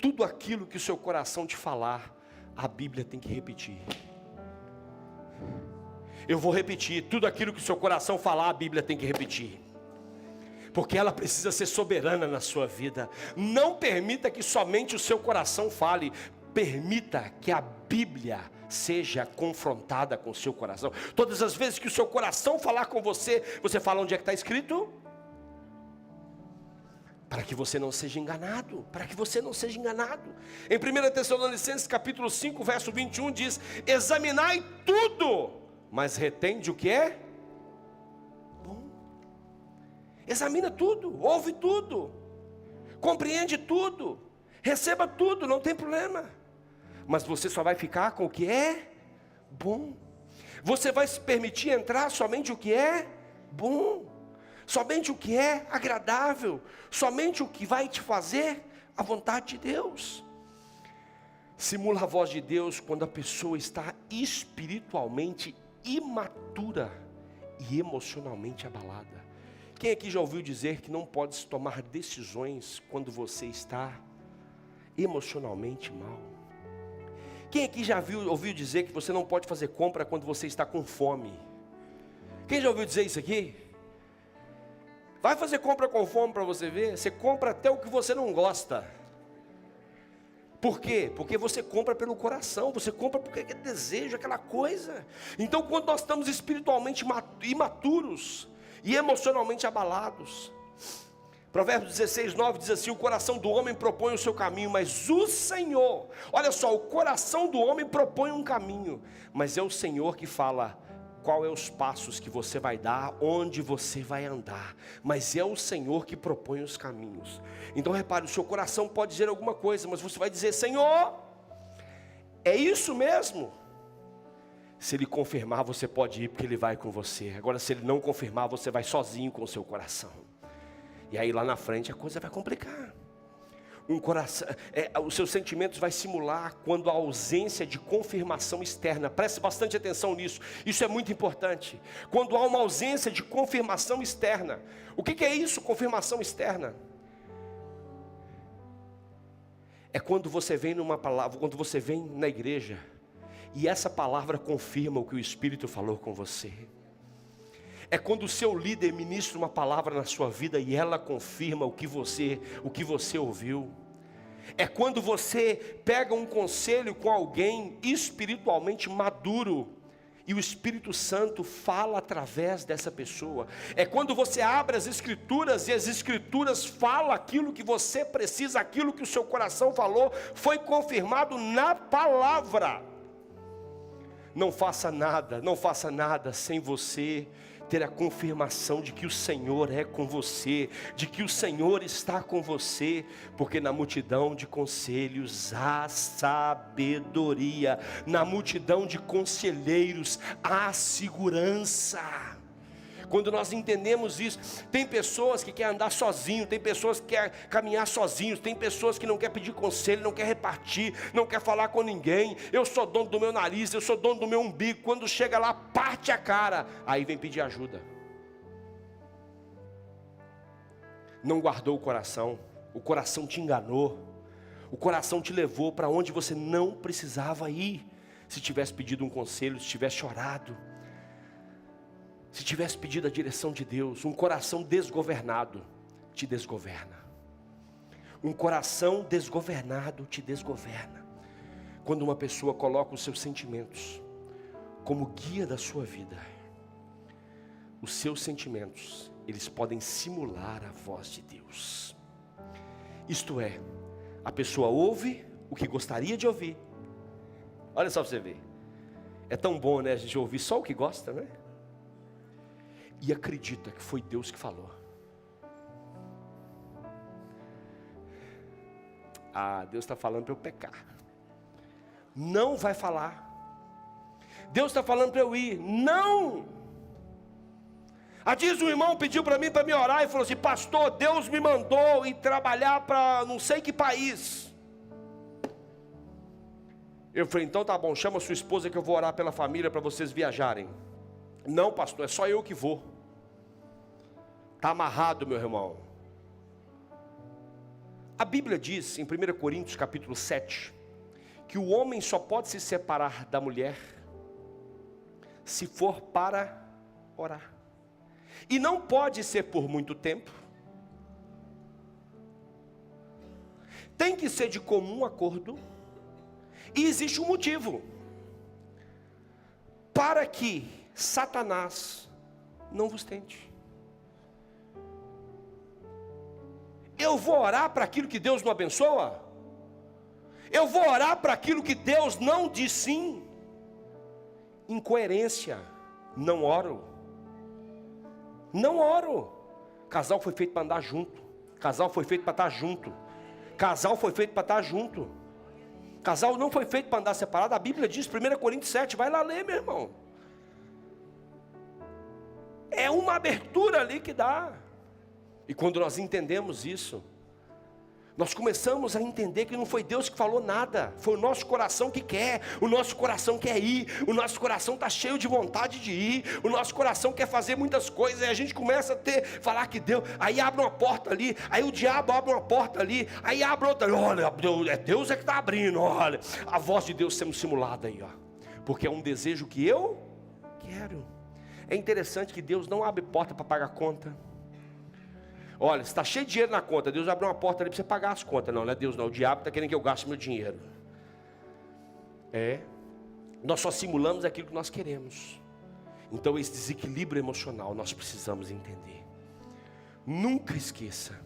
Tudo aquilo que o seu coração te falar, a Bíblia tem que repetir. Eu vou repetir, tudo aquilo que o seu coração falar, a Bíblia tem que repetir. Porque ela precisa ser soberana na sua vida. Não permita que somente o seu coração fale. Permita que a Bíblia seja confrontada com o seu coração. Todas as vezes que o seu coração falar com você, você fala onde é que está escrito? Para que você não seja enganado. Para que você não seja enganado. Em 1 Tessalonicenses capítulo 5, verso 21 diz: examinai tudo, mas retende o que é bom. Examina tudo, ouve tudo, compreende tudo, receba tudo, não tem problema. Mas você só vai ficar com o que é bom. Você vai se permitir entrar somente o que é bom, somente o que é agradável, somente o que vai te fazer a vontade de Deus. Simula a voz de Deus quando a pessoa está espiritualmente imatura e emocionalmente abalada. Quem aqui já ouviu dizer que não pode tomar decisões quando você está emocionalmente mal? Quem aqui já ouviu dizer que você não pode fazer compra quando você está com fome? Quem já ouviu dizer isso aqui? Vai fazer compra com fome para você ver. Você compra até o que você não gosta. Por quê? Porque você compra pelo coração. Você compra porque é desejo, aquela coisa. Então quando nós estamos espiritualmente imaturos e emocionalmente abalados, Provérbios 16, 9 diz assim: o coração do homem propõe o seu caminho, mas o Senhor, olha só, o coração do homem propõe um caminho, mas é o Senhor que fala qual é os passos que você vai dar, onde você vai andar, mas é o Senhor que propõe os caminhos. Então repare, o seu coração pode dizer alguma coisa, mas você vai dizer: Senhor, é isso mesmo? Se Ele confirmar, você pode ir, porque Ele vai com você. Agora, se Ele não confirmar, você vai sozinho com o seu coração. E aí lá na frente a coisa vai complicar. Os seus sentimentos vai simular quando há ausência de confirmação externa. Preste bastante atenção nisso. Isso é muito importante. Quando há uma ausência de confirmação externa. O que é isso, confirmação externa? É quando você vem numa palavra, quando você vem na igreja e essa palavra confirma o que o Espírito falou com você. É quando o seu líder ministra uma palavra na sua vida e ela confirma o que você ouviu. É quando você pega um conselho com alguém espiritualmente maduro e o Espírito Santo fala através dessa pessoa. É quando você abre as Escrituras e as Escrituras falam aquilo que você precisa, aquilo que o seu coração falou, foi confirmado na palavra. Não faça nada sem você ter a confirmação de que o Senhor é com você, de que o Senhor está com você, porque na multidão de conselhos há sabedoria, na multidão de conselheiros há segurança. Quando nós entendemos isso, tem pessoas que querem andar sozinho, tem pessoas que querem caminhar sozinhos, tem pessoas que não querem pedir conselho, não querem repartir, não querem falar com ninguém. Eu sou dono do meu nariz, eu sou dono do meu umbigo. Quando chega lá, parte a cara, aí vem pedir ajuda. Não guardou o coração te enganou, o coração te levou para onde você não precisava ir. Se tivesse pedido um conselho, se tivesse chorado, se tivesse pedido a direção de Deus. Um coração desgovernado te desgoverna. Um coração desgovernado te desgoverna. Quando uma pessoa coloca os seus sentimentos como guia da sua vida, os seus sentimentos, eles podem simular a voz de Deus. Isto é, A pessoa ouve o que gostaria de ouvir. Olha só para você ver. É tão bom, né, a gente ouvir só o que gosta, né? E acredita que foi Deus que falou. Ah, Deus está falando para eu pecar. Não vai falar. Deus está falando para eu ir. Não. Diz um irmão pediu para mim para me orar e falou assim: pastor, Deus me mandou ir trabalhar para não sei que país. Eu falei: então tá bom, chama sua esposa que eu vou orar pela família para vocês viajarem. Não, pastor, é só eu que vou. Está amarrado, meu irmão. A Bíblia diz em 1 Coríntios capítulo 7 que o homem só pode se separar da mulher se for para orar. E não pode ser por muito tempo. Tem que ser de comum acordo. E existe um motivo: para que Satanás não vos tente. Eu vou orar para aquilo que Deus não abençoa? Eu vou orar para aquilo que Deus não diz sim? Incoerência. Não oro. Não oro. Casal foi feito para andar junto. Casal foi feito para estar junto. Casal foi feito para estar junto. Casal não foi feito para andar separado. A Bíblia diz, 1 Coríntios 7, vai lá ler, meu irmão. É uma abertura ali que dá. E quando nós entendemos isso, nós começamos a entender que não foi Deus que falou nada, foi o nosso coração que quer, o nosso coração quer ir, o nosso coração está cheio de vontade de ir, o nosso coração quer fazer muitas coisas, e a gente começa a falar que Deus, aí abre uma porta ali, aí o diabo abre uma porta ali, aí abre outra, olha, Deus é que está abrindo, olha, a voz de Deus sendo simulada aí, ó, porque é um desejo que eu quero. É interessante que Deus não abre porta para pagar conta. Olha, está cheio de dinheiro na conta, Deus abriu uma porta ali para você pagar as contas. Não, não é Deus não, o diabo está querendo que eu gaste meu dinheiro. Nós só simulamos aquilo que nós queremos. Então esse desequilíbrio emocional nós precisamos entender. Nunca esqueça,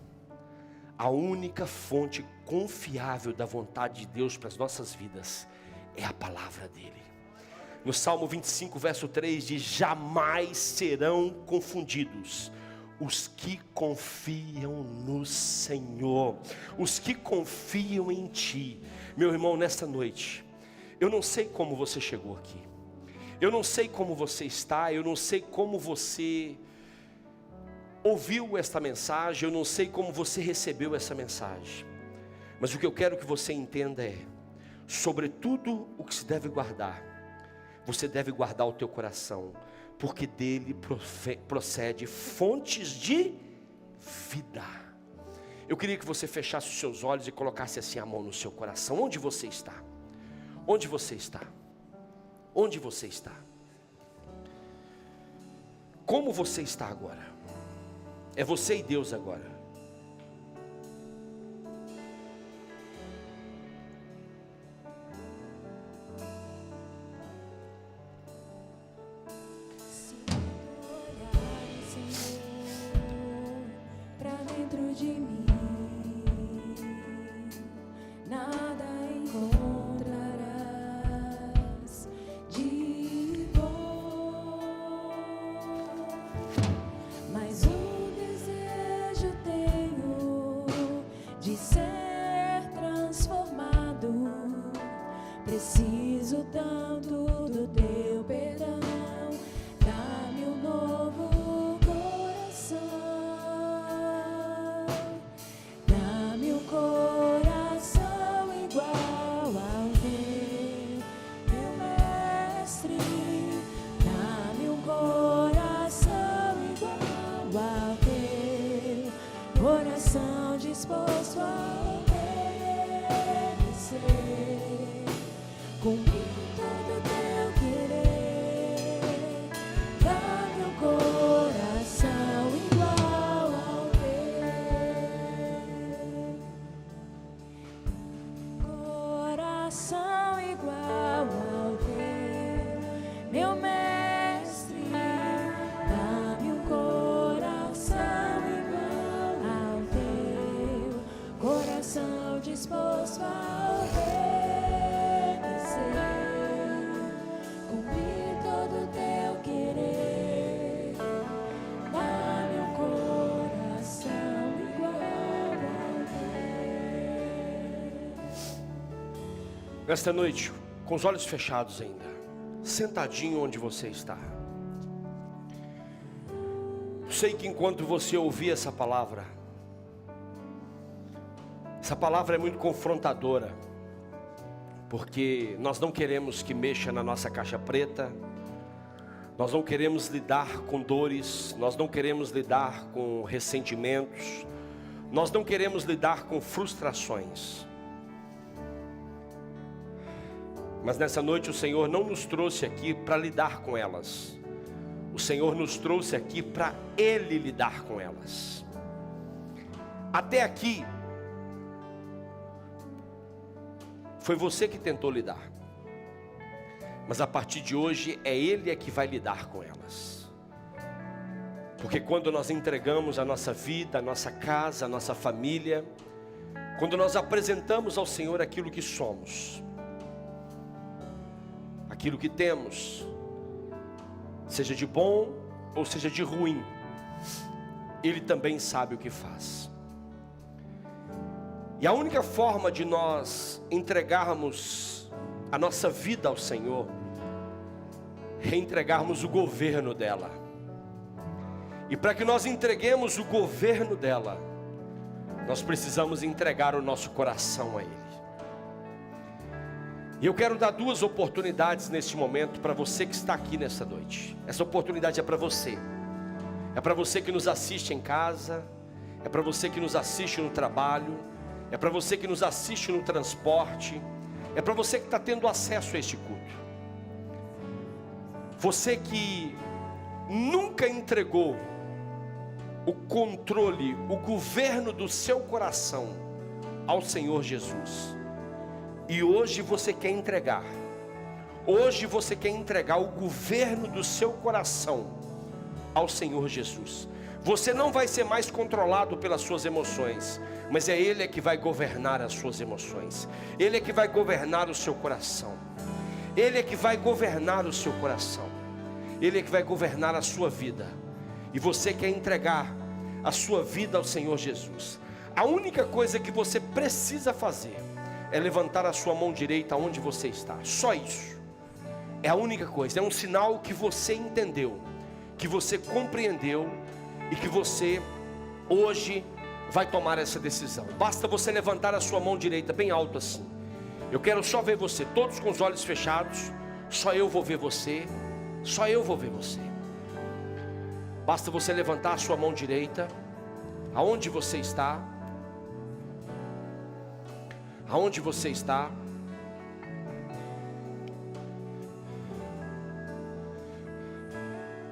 a única fonte confiável da vontade de Deus para as nossas vidas é a palavra dele. No Salmo 25, verso 3 diz: jamais serão confundidos os que confiam no Senhor, os que confiam em Ti. Meu irmão, nesta noite, eu não sei como você chegou aqui, eu não sei como você está, eu não sei como você ouviu esta mensagem, eu não sei como você recebeu essa mensagem, mas o que eu quero que você entenda é, sobretudo o que se deve guardar, você deve guardar o teu coração, porque dele procede fontes de vida. Eu queria que você fechasse os seus olhos e colocasse assim a mão no seu coração. Onde você está? Onde você está? Onde você está? Como você está agora? É você e Deus agora. De mim, nada encontrarás de bom, mas um desejo tenho de ser transformado. Preciso tanto do teu perdão, dá-me um novo coração igual ao teu, meu mestre. Dá-me um coração igual ao teu, coração disposto a obedecer, cumprir todo o teu querer. Dá-me um coração igual ao coração igual ao teu, meu mestre. Dá-me um coração igual ao teu, coração disposto disposto a obedecer, cumprir todo o teu querer. Dá-me um coração igual ao teu. Nesta noite, com os olhos fechados ainda, sentadinho onde você está. Sei que enquanto você ouvir essa palavra é muito confrontadora, porque nós não queremos que mexa na nossa caixa preta, nós não queremos lidar com dores, nós não queremos lidar com ressentimentos, nós não queremos lidar com frustrações. Mas nessa noite o Senhor não nos trouxe aqui para lidar com elas. O Senhor nos trouxe aqui para Ele lidar com elas. Até aqui, foi você que tentou lidar. Mas a partir de hoje, é Ele que vai lidar com elas. Porque quando nós entregamos a nossa vida, a nossa casa, a nossa família, quando nós apresentamos ao Senhor aquilo que somos, aquilo que temos, seja de bom ou seja de ruim, Ele também sabe o que faz. E a única forma de nós entregarmos a nossa vida ao Senhor é entregarmos o governo dela. E para que nós entreguemos o governo dela, nós precisamos entregar o nosso coração a Ele. E eu quero dar duas oportunidades neste momento para você que está aqui nessa noite. Essa oportunidade é para você. É para você que nos assiste em casa, é para você que nos assiste no trabalho, é para você que nos assiste no transporte, é para você que está tendo acesso a este culto. Você que nunca entregou o controle, o governo do seu coração ao Senhor Jesus. E hoje você quer entregar. Hoje você quer entregar o governo do seu coração ao Senhor Jesus. Você não vai ser mais controlado pelas suas emoções, mas é Ele que vai governar as suas emoções. Ele é que vai governar o seu coração. Ele é que vai governar o seu coração. Ele é que vai governar a sua vida. E você quer entregar a sua vida ao Senhor Jesus. A única coisa que você precisa fazer é levantar a sua mão direita onde você está. Só isso. É a única coisa. É um sinal que você entendeu, que você compreendeu e que você hoje vai tomar essa decisão. Basta você levantar a sua mão direita bem alto assim. Eu quero só ver você, todos com os olhos fechados. Só eu vou ver você. Só eu vou ver você. Basta você levantar a sua mão direita aonde você está. Aonde você está?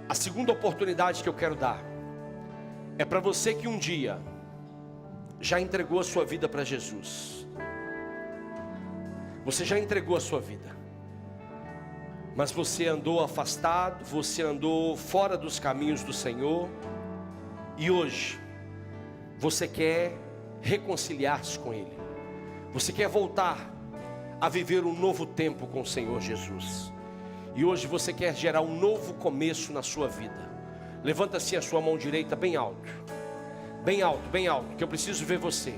A segunda oportunidade que eu quero dar é para você que um dia já entregou a sua vida para Jesus. Você já entregou a sua vida, mas você andou afastado, você andou fora dos caminhos do Senhor, e hoje você quer reconciliar-se com Ele. Você quer voltar a viver um novo tempo com o Senhor Jesus. E hoje você quer gerar um novo começo na sua vida. Levanta assim a sua mão direita bem alto. Bem alto, bem alto, que eu preciso ver você.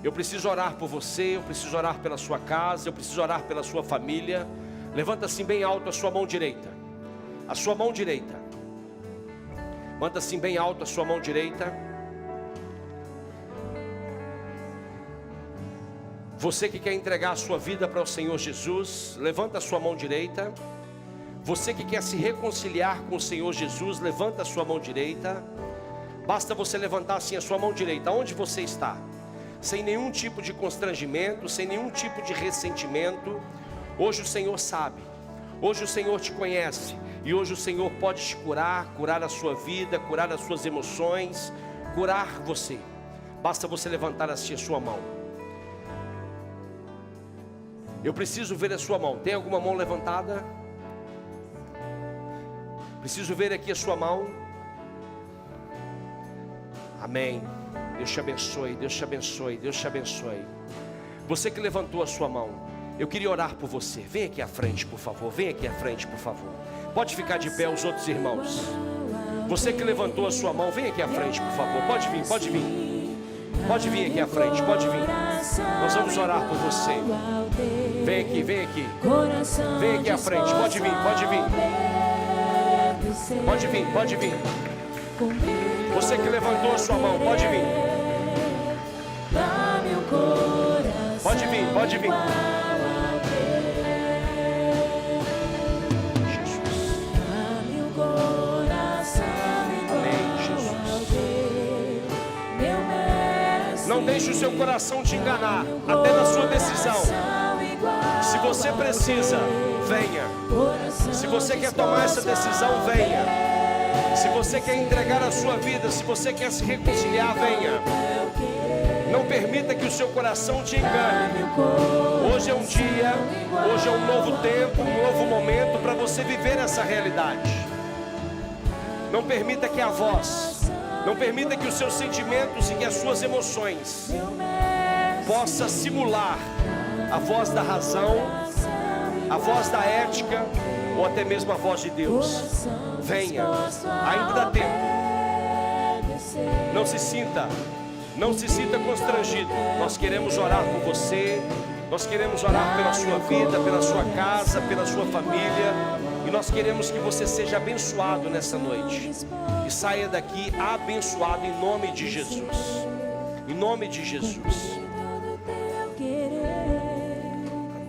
Eu preciso orar por você, eu preciso orar pela sua casa, eu preciso orar pela sua família. Levanta assim bem alto a sua mão direita. A sua mão direita. Levanta assim bem alto a sua mão direita. Você que quer entregar a sua vida para o Senhor Jesus, levanta a sua mão direita. Você que quer se reconciliar com o Senhor Jesus, levanta a sua mão direita. Basta você levantar assim a sua mão direita, onde você está, sem nenhum tipo de constrangimento, sem nenhum tipo de ressentimento. Hoje o Senhor sabe, hoje o Senhor te conhece, e hoje o Senhor pode te curar, curar a sua vida, curar as suas emoções, curar você. Basta você levantar assim a sua mão. Eu preciso ver a sua mão. Tem alguma mão levantada? Preciso ver aqui a sua mão. Amém. Deus te abençoe, Deus te abençoe, Deus te abençoe. Você que levantou a sua mão, eu queria orar por você. Vem aqui à frente, por favor. Vem aqui à frente, por favor. Pode ficar de pé os outros irmãos. Você que levantou a sua mão, vem aqui à frente, por favor. Pode vir, pode vir. Pode vir aqui à frente, pode vir. Nós vamos orar por você. Vem aqui, vem aqui. Vem aqui à frente, pode vir, pode vir. Pode vir, pode vir. Você que levantou a sua mão, pode vir. Pode vir, pode vir. Não deixe o seu coração te enganar, até na sua decisão. Se você precisa, venha. Se você quer tomar essa decisão, venha. Se você quer entregar a sua vida, se você quer se reconciliar, venha. Não permita que o seu coração te engane. Hoje é um dia, hoje é um novo tempo, um novo momento para você viver essa realidade. Não permita que a voz, não permita que os seus sentimentos e que as suas emoções possa simular a voz da razão, a voz da ética ou até mesmo a voz de Deus. Venha, ainda dá tempo. Não se sinta constrangido. Nós queremos orar por você. Nós queremos orar pela sua vida, pela sua casa, pela sua família. E nós queremos que você seja abençoado nessa noite. E saia daqui abençoado em nome de Jesus. Em nome de Jesus.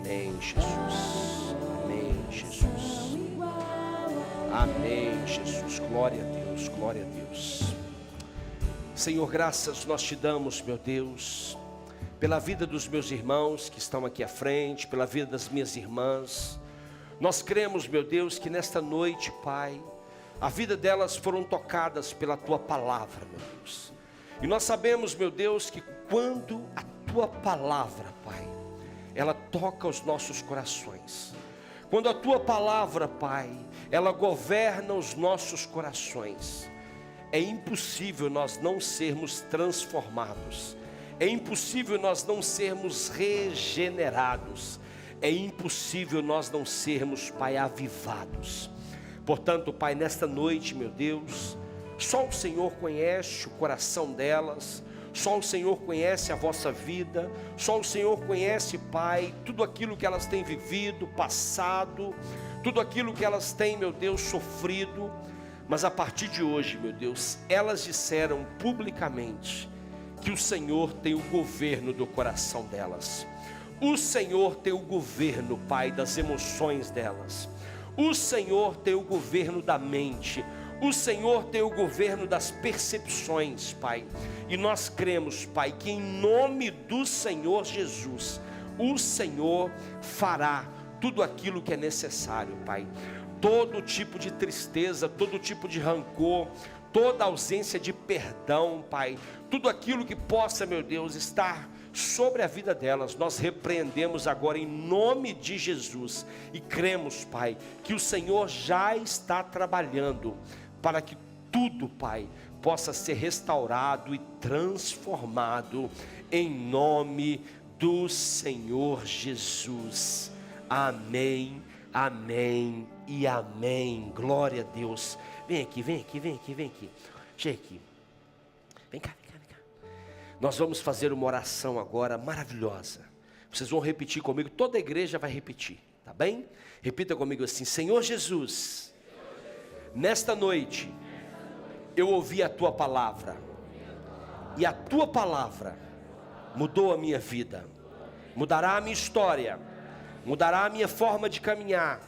Amém, Jesus. Amém, Jesus. Amém, Jesus. Glória a Deus, glória a Deus. Senhor, graças nós te damos, meu Deus, pela vida dos meus irmãos que estão aqui à frente, pela vida das minhas irmãs. Nós cremos, meu Deus, que nesta noite, Pai, a vida delas foram tocadas pela Tua palavra, meu Deus. E nós sabemos, meu Deus, que quando a Tua palavra, Pai, ela toca os nossos corações, quando a Tua palavra, Pai, ela governa os nossos corações, é impossível nós não sermos transformados. É impossível nós não sermos regenerados. É impossível nós não sermos, Pai, avivados. Portanto, Pai, nesta noite, meu Deus, só o Senhor conhece o coração delas. Só o Senhor conhece a vossa vida. Só o Senhor conhece, Pai, tudo aquilo que elas têm vivido, passado, tudo aquilo que elas têm, meu Deus, sofrido. Mas a partir de hoje, meu Deus, elas disseram publicamente que o Senhor tem o governo do coração delas. O Senhor tem o governo, Pai, das emoções delas. O Senhor tem o governo da mente. O Senhor tem o governo das percepções, Pai. E nós cremos, Pai, que em nome do Senhor Jesus, o Senhor fará tudo aquilo que é necessário, Pai. Todo tipo de tristeza, todo tipo de rancor, toda ausência de perdão, Pai, tudo aquilo que possa, meu Deus, estar sobre a vida delas, nós repreendemos agora em nome de Jesus e cremos, Pai, que o Senhor já está trabalhando para que tudo, Pai, possa ser restaurado e transformado em nome do Senhor Jesus. Amém, amém e amém. Glória a Deus. Vem aqui, vem aqui, vem aqui, vem aqui. Chega aqui. Vem cá, vem cá, vem cá. Nós vamos fazer uma oração agora maravilhosa. Vocês vão repetir comigo, toda a igreja vai repetir, tá bem? Repita comigo assim: Senhor Jesus, nesta noite eu ouvi a Tua palavra, e a Tua palavra mudou a minha vida, mudará a minha história, mudará a minha forma de caminhar.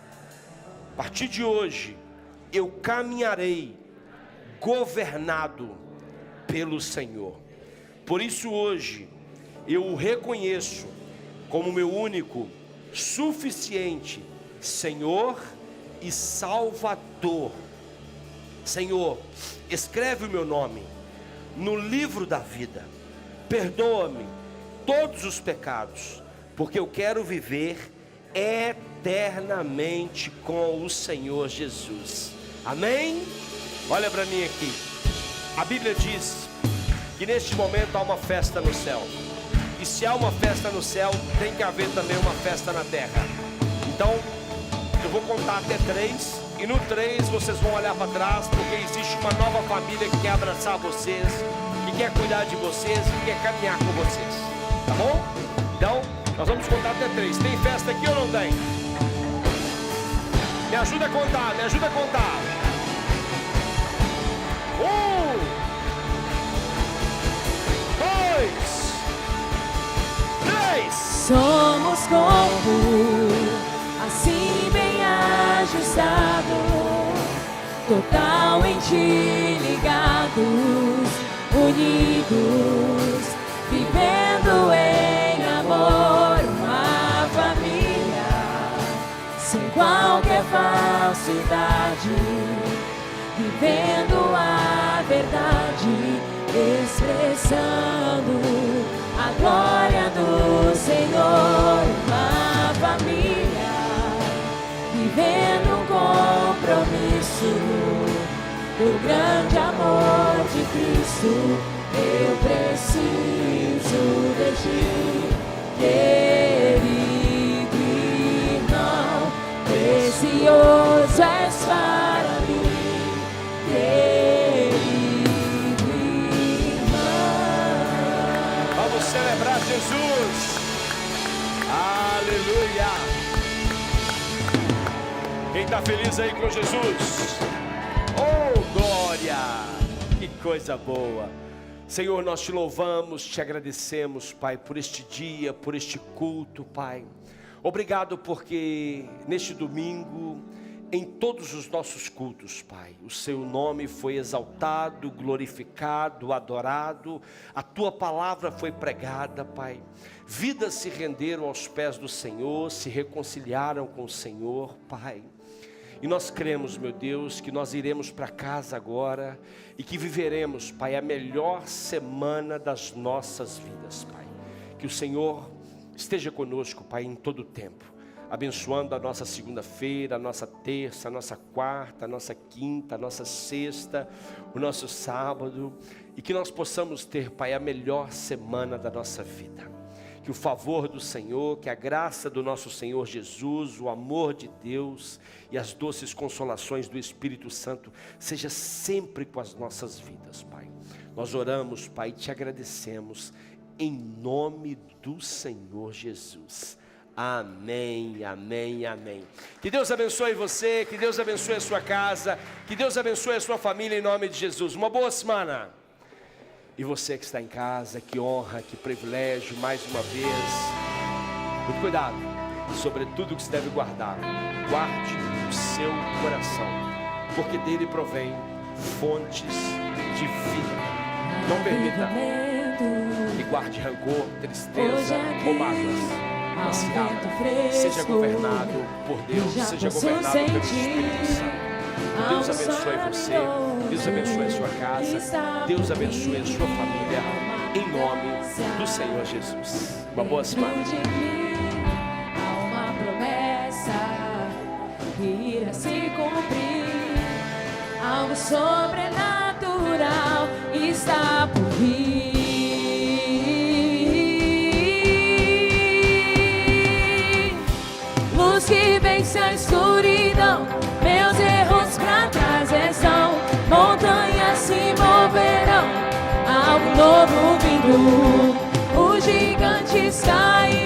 A partir de hoje eu caminharei governado pelo Senhor. Por isso hoje eu o reconheço como meu único, suficiente Senhor e Salvador. Senhor, escreve o meu nome no livro da vida. Perdoa-me todos os pecados, porque eu quero viver eternamente com o Senhor Jesus. Amém? Olha para mim aqui. A Bíblia diz que neste momento há uma festa no céu. que se há uma festa no céu, tem que haver também uma festa na terra. Então, eu vou contar até 3, e no 3 vocês vão olhar para trás, porque existe uma nova família que quer abraçar vocês, que quer cuidar de vocês, que quer caminhar com vocês. Tá bom? Então, nós vamos contar até 3. Tem festa aqui ou não tem? Me ajuda a contar, me ajuda a contar. 1, 2, 3. Somos corpo, assim bem ajustado, totalmente ligados, unidos, vivendo em amor, uma família, sem qualquer falsidade, vivendo a verdade, expressando a glória do Senhor, uma família, vivendo um compromisso do grande amor de Cristo. Eu preciso de ti, querido irmão, precioso és para mim, querido irmão. Vamos celebrar Jesus. Aleluia. Quem está feliz aí com Jesus? Oh, glória! Que coisa boa. Senhor, nós te louvamos, te agradecemos, Pai, por este dia, por este culto, Pai. Obrigado porque neste domingo, em todos os nossos cultos, Pai, o seu nome foi exaltado, glorificado, adorado, a tua palavra foi pregada, Pai. Vidas se renderam aos pés do Senhor, se reconciliaram com o Senhor, Pai. E nós cremos, meu Deus, que nós iremos para casa agora e que viveremos, Pai, a melhor semana das nossas vidas, Pai. Que o Senhor esteja conosco, Pai, em todo o tempo, abençoando a nossa segunda-feira, a nossa terça, a nossa quarta, a nossa quinta, a nossa sexta, o nosso sábado, e que nós possamos ter, Pai, a melhor semana da nossa vida. Que o favor do Senhor, que a graça do nosso Senhor Jesus, o amor de Deus e as doces consolações do Espírito Santo seja sempre com as nossas vidas, Pai. Nós oramos, Pai, e te agradecemos em nome do Senhor Jesus. Amém, amém, amém. Que Deus abençoe você, que Deus abençoe a sua casa, que Deus abençoe a sua família em nome de Jesus. Uma boa semana. E você que está em casa, que honra, que privilégio, mais uma vez. Muito cuidado, sobre tudo que se deve guardar. Guarde o seu coração, porque dele provém fontes de vida. Não permita que guarde rancor, tristeza ou mágoas. Mas seja governado por Deus, seja governado pelo Espírito Santo. Deus abençoe você, Deus abençoe a sua casa, Deus abençoe a sua família, em nome do Senhor Jesus. Uma boa semana. Há uma promessa que irá se cumprir, algo sobrenatural está por vir. Luz que vence a escuridão, meus erros pra trás estão, montanhas se moverão, algo novo vindo, os gigantes cairão.